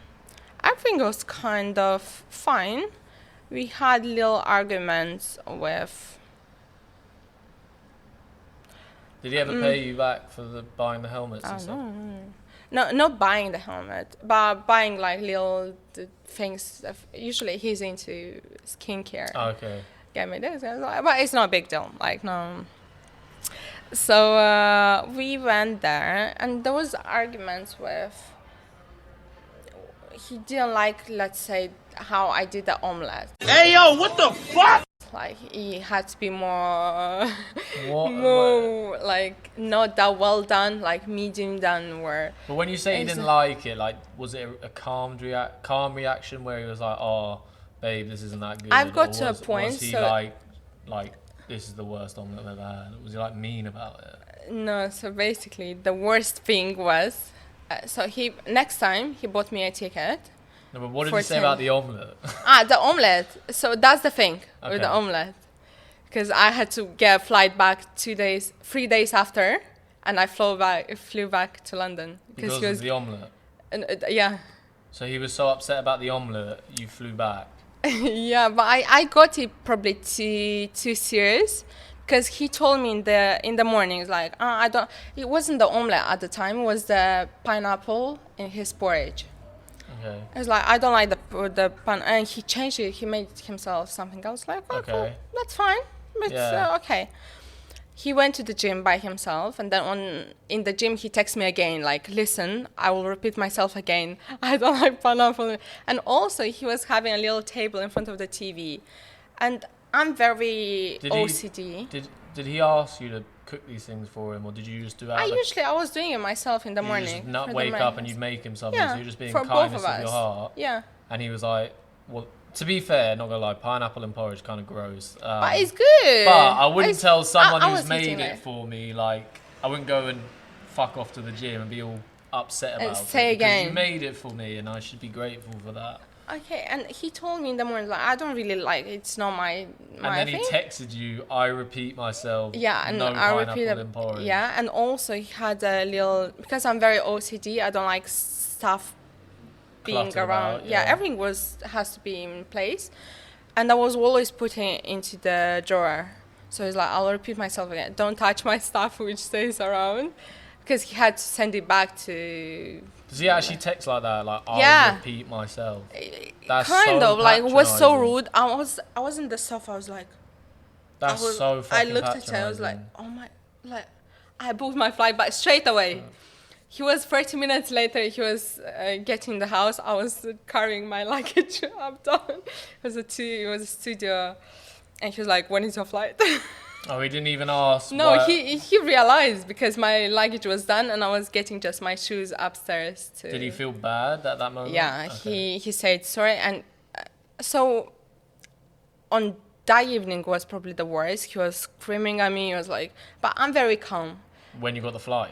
Everything was kind of fine. We had little arguments with. Did he ever pay you back for buying the helmets and stuff? No, not buying the helmet, but buying like little things. Usually he's into skincare. Oh, okay. Get me this, but it's not a big deal. Like, no. So we went there, and there was arguments with. He didn't like, let's say, how I did the omelette. Hey, yo, what the fuck? Like, he had to be more, like, not that well done, like medium done. But when you say he didn't like it, like, was it a calm reaction where he was like, "Oh, babe, this isn't that good"? I've got to a point. Was he like, "This is the worst omelette I've ever had"? Was he like mean about it? No. So basically, the worst thing was, next time he bought me a ticket. No, but what did he say about the omelette? The omelette. So that's the thing with the omelette. Because I had to get a flight back 3 days after, and I flew back to London. Because of the omelette? Yeah. So he was so upset about the omelette, you flew back? Yeah, but I got it probably too serious. Because he told me in the mornings, like, it wasn't the omelette at the time, it was the pineapple in his porridge. Okay. I was like, I don't like the pan, and he changed it. He made himself something else. Like, okay, cool, that's fine. But okay. He went to the gym by himself, and then in the gym he texted me again, like, "Listen, I will repeat myself again. I don't like pineapple." And also he was having a little table in front of the TV, and I'm very OCD. Did he ask you to cook these things for him, or did you just do it? I was doing it myself in the morning. Just not wake up and you'd make him something. Yeah, so you're just being for kindness both of of your us. heart. Yeah. And he was like, "Well, to be fair, not gonna lie, pineapple and porridge kind of gross." But it's good. But I wouldn't tell someone who's made eating it for me, like, I wouldn't go and fuck off to the gym and be all upset about it. Say again. Because you made it for me, and I should be grateful for that. Okay, and he told me in the morning, like, I don't really like it. It's not my And then thing. he texted you, "I repeat myself." Yeah, and no I pineapple repeated. in porridge. Yeah, and also he had a little, because I'm very OCD. I don't like stuff being Cluttered around. about, Yeah, yeah. everything has to be in place, and I was always putting it into the drawer. So he's like, I'll repeat myself again. Don't touch my stuff which stays around, because he had to send it back to. Does he actually text like that? Like, "I'll repeat myself." That's kind so of like, it was so patronising. rude. I was in the sofa. I was like. That's so I fucking looked at him. I was like, patronising. "Oh my!" Like, I booked my flight back straight away. He was 30 minutes later. He was getting the house. I was carrying my luggage up down. It was a studio, and he was like, "When is your flight?" Oh, he didn't even ask. No, what- he realized because my luggage was done, and I was getting just my shoes upstairs. Did he feel bad at that moment? Yeah, Okay. he said sorry, and so on that evening was probably the worst. He was screaming at me. He was like, but I'm very calm. When you got the flight?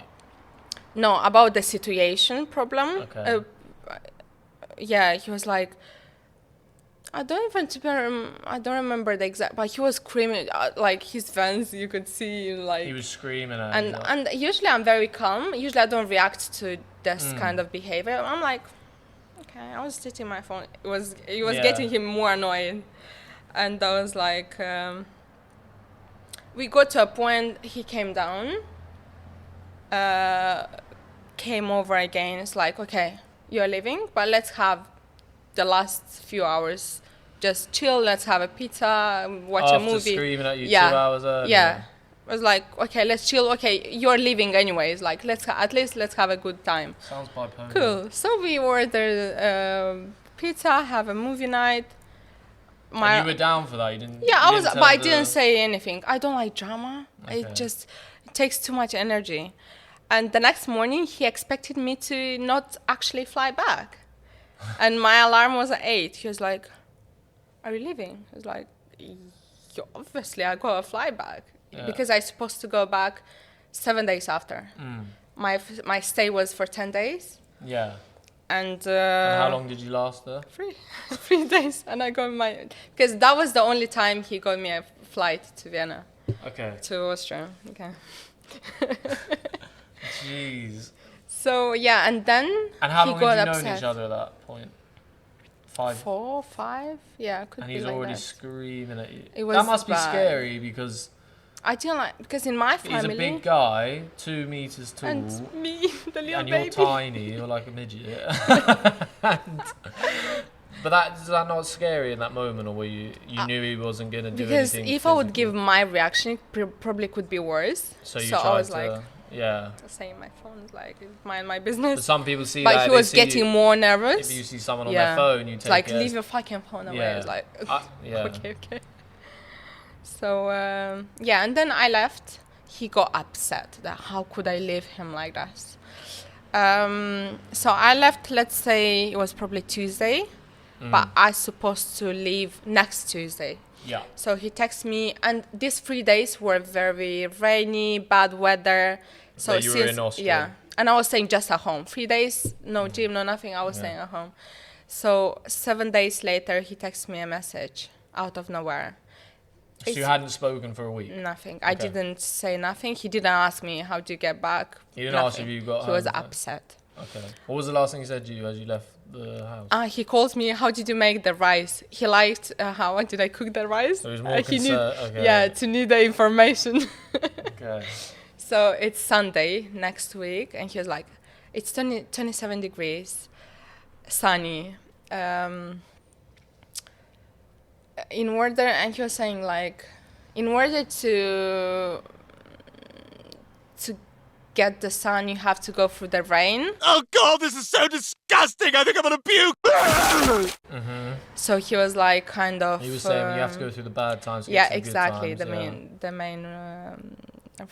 No, about the situation problem. Okay. Yeah, he was like, I don't remember the exact, but he was screaming, like his fans, you could see, like. He was screaming at you. And usually I'm very calm. Usually I don't react to this kind of behavior. I'm like, okay, I was sitting my phone. It was getting him more annoyed, and I was like, we got to a point. He came down, came over again. It's like, okay, you're leaving, but let's have the last few hours just chill. Let's have a pizza, watch a movie. After screaming at you 2 hours earlier. Yeah. I was like, okay, let's chill. Okay, you're leaving anyways. Like, at least let's have a good time. Sounds bipolar. Cool. So we ordered pizza, have a movie night. And you were down for that? You didn't? Yeah, you but I didn't say anything. I don't like drama. Okay. It takes too much energy. And the next morning, he expected me to not actually fly back. And my alarm was at 8. He was like, are you leaving? I was like, yeah, obviously, I got a fly back. Yeah. Because I supposed to go back 7 days after. My stay was for 10 days. Yeah. And how long did you last there? 3 days. And I got because that was the only time he got me a flight to Vienna. Okay. To Austria. Okay. Jeez. So yeah, and then And how he long got had you upset. known each other at that point? 5? 4, 5, yeah, could And be he's like already that. screaming at you. It was That must be bad. scary because I didn't like because in my he's family a big guy, 2 meters tall, and me, the little and you're baby. tiny. You're like a midget. But is that not scary in that moment, or were you knew he wasn't gonna do Because anything? if I would physical? give my reaction, it probably could be worse. So you I tried was to, like, yeah. saying my phone, like mind my business. But some people see But that. he they was see getting more nervous. If you see someone on Yeah. their phone, you take It's like, it as- leave your fucking phone away. Yeah. It's like, yeah. okay. So, yeah, and then I left. He got upset that how could I leave him like that. So I left, let's say it was probably Tuesday, but I supposed to leave next Tuesday. Yeah. So he texted me, and these 3 days were very rainy, bad weather. So But you were in Austria. yeah, and I was staying just at home. 3 days, no gym, no nothing. I was staying at home. So 7 days later, he texted me a message out of nowhere. So you hadn't spoken for a week? Nothing. I Okay. didn't say nothing. He didn't ask me how do you get back. He didn't ask Nothing. if you got He was home, upset. Okay. What was the last thing he said to you as you left the house? He called me. How did you make the rice? He liked how did I cook the rice? So he was more He knew, concerned. Okay. yeah, to need the information. Okay. So it's Sunday next week, and he was like, "It's 27 degrees, sunny." And he was saying like, in order to get the sun, you have to go through the rain. Oh God, this is so disgusting. I think I'm gonna puke. So he was like, kind of. He was saying you have to go through the bad times. to get Yeah, to the good exactly. times, The main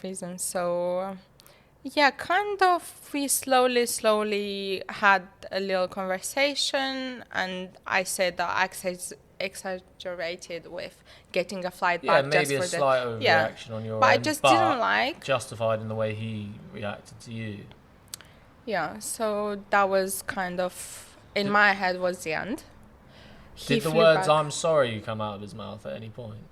reason. So, yeah, kind of. We slowly had a little conversation, and I said that I exaggerated with getting a flight Yeah, back maybe just a for slight the overreaction on your But I end, just didn't like. justified in the way he reacted to you. Yeah, so that was kind of in my head was the end. He Did the flew words back. "I'm sorry" come out of his mouth at any point?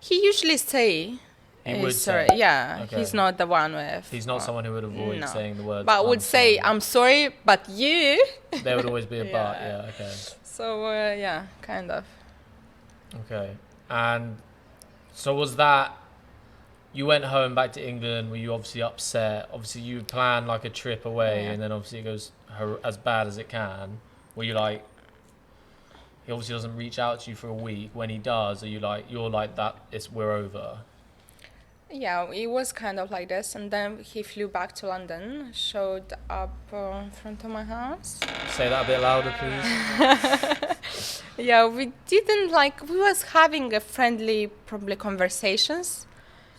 He usually say. He would sorry. say. Yeah, Okay. he's not the one with. He's not someone who would avoid no. saying the words. But would say, sorry. "I'm sorry, but you." There would always be a but. Yeah. Yeah. Okay. So yeah, kind of. Okay. And so was that? You went home back to England. Were you obviously upset? Obviously, you planned like a trip away, Yeah. and then obviously it goes as bad as it can. Were you like? He obviously doesn't reach out to you for a week. When he does, are you like you're like that? We're over. Yeah, it was kind of like this, and then he flew back to London, showed up in front of my house. Say that a bit louder, please. Yeah, we didn't we was having a friendly, probably conversations.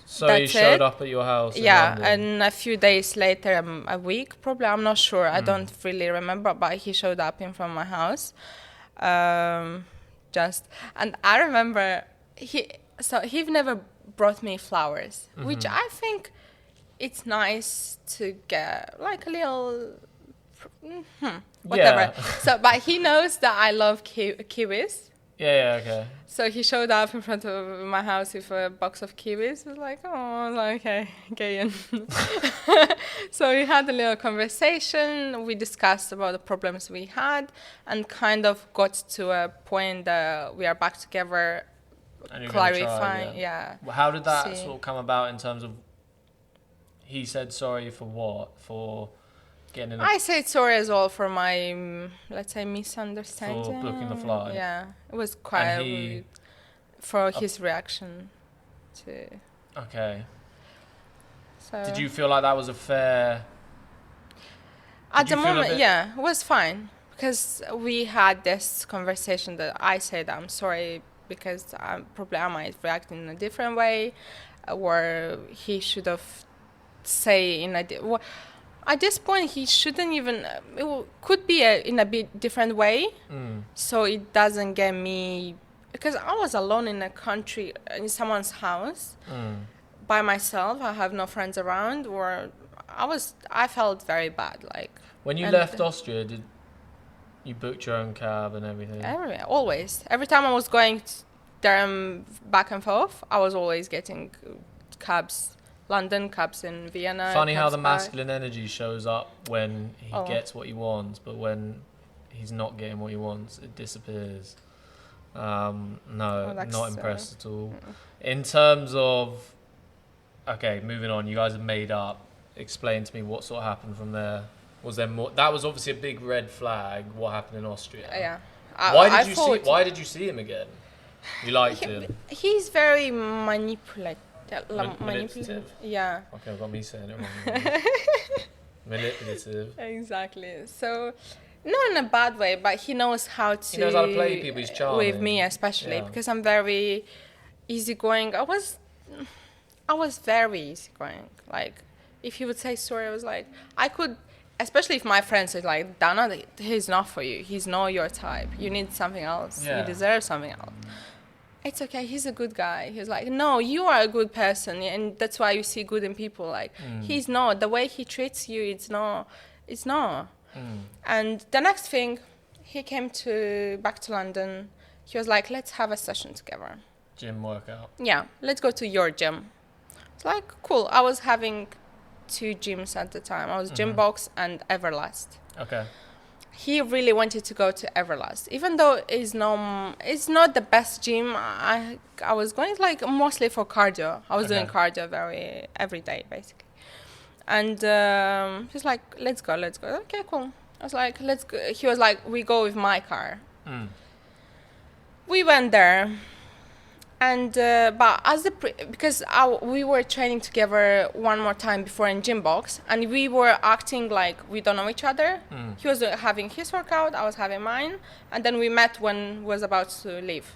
So he That's showed it. up at your house. in Yeah, London. and a few days later, a week probably, I'm not sure. I don't really remember, but he showed up in front of my house. just. And I remember he never brought me flowers, which I think it's nice to get like a little whatever. Yeah. So, but he knows that I love kiwis. Yeah, okay. So he showed up in front of my house with a box of kiwis. I was like, oh, I was like, okay, get in. So we had a little conversation. We discussed about the problems we had and kind of got to a point that we are back together, And you're gonna try, clarifying. Yeah. Well, how did that See. sort of come about in terms of he said sorry for what? For getting in I said sorry as well for my, let's say, misunderstanding. For booking the flight. Yeah, it was quite And he- rude for his reaction to. Okay. So Did you feel like that was a fair... at did you the feel a moment, bit- yeah, it was fine because we had this conversation that I said I'm sorry because I might react in a different way, or he should have say in a. At this point, he shouldn't even. Could be in a bit different way, so it doesn't get me. Because I was alone in a country, in someone's house, by myself. I have no friends around, or I felt very bad. Like When you and left Austria, did you booked your own cab and everything? always, every time I was going there and back and forth, I was always getting cabs. London, cabs in Vienna. Funny how cabs the back. masculine energy shows up when he Oh. gets what he wants, but when he's not getting what he wants, it disappears. No, that's, not impressed at all. In terms of, okay, moving on, you guys have made up. Explain to me what sort of happened from there. Was there more? That was obviously a big red flag. What happened in Austria? Yeah. Why did you see him again? You liked him. He's very manipulative. Manipulative. Yeah. Okay, I've got me saying it wrong. Manipulative. Exactly. So, not in a bad way, but he knows how to. He knows how to play people. He's charming. With me, especially Yeah. because I'm very easygoing. I was very easygoing. Like, if he would say sorry, I was like, I could. Especially if my friend said like, Danna, he's not for you. He's not your type. You need something else. Yeah. You deserve something else. It's okay. He's a good guy. He's like, no, you are a good person, and that's why you see good in people. Like, he's not. The way he treats you, it's not. And the next thing, he came back to London. He was like, let's have a session together. Gym workout. Yeah, let's go to your gym. It's like, cool. I was having 2 gyms at the time. I was Gymbox and Everlast. Okay. He really wanted to go to Everlast, even though it's not the best gym. I was going like mostly for cardio. I was doing cardio every day basically. And he's like, let's go. Okay, cool. I was like, let's go. He was like, we go with my car. We went there. And but because we were training together one more time before in Gymbox, and we were acting like we don't know each other. He was having his workout, I was having mine, and then we met when we was about to leave.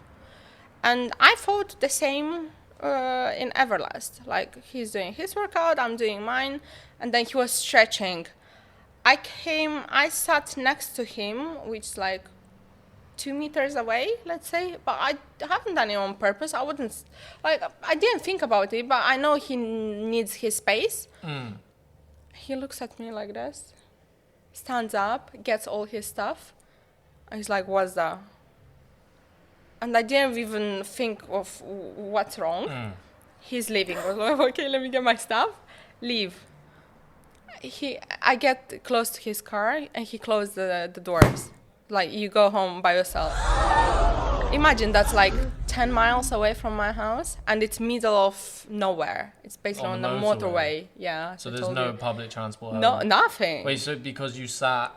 And I thought the same in Everlast. Like, he's doing his workout, I'm doing mine, and then he was stretching. I sat next to him, which is like 2 meters away, let's say, but I haven't done it on purpose. I didn't think about it, but I know he needs his space. He looks at me like this, stands up, gets all his stuff, and he's like, what's that? And I didn't even think of what's wrong. He's leaving. I was like, okay, let me get my stuff, leave. I get close to his car, and he closed the doors. Like, you go home by yourself. Imagine that's like 10 miles away from my house, and it's middle of nowhere. It's basically on the motorway. Yeah. So there's no public transport. No, nothing. Wait, so because you sat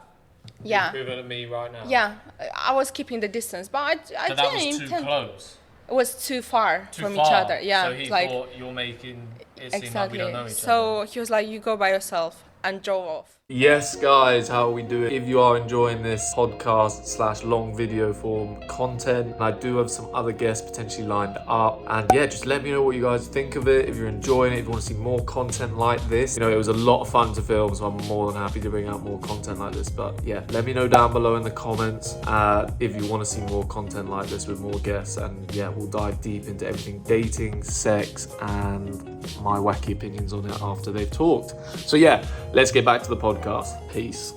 equivalent to me right now? Yeah, I was keeping the distance, but I So that didn't was too intend. close? It was too far from far. each other. Yeah. So he like, thought you're making it seem like we don't know each so other. he was like, you go by yourself. and drove off. Yes, guys, how are we doing? If you are enjoying this podcast / long video form content, I do have some other guests potentially lined up. And yeah, just let me know what you guys think of it. If you're enjoying it, if you want to see more content like this. You know, it was a lot of fun to film, so I'm more than happy to bring out more content like this. But yeah, let me know down below in the comments if you want to see more content like this with more guests. And yeah, we'll dive deep into everything dating, sex, and my wacky opinions on it after they've talked. So yeah, let's get back to the podcast. Peace.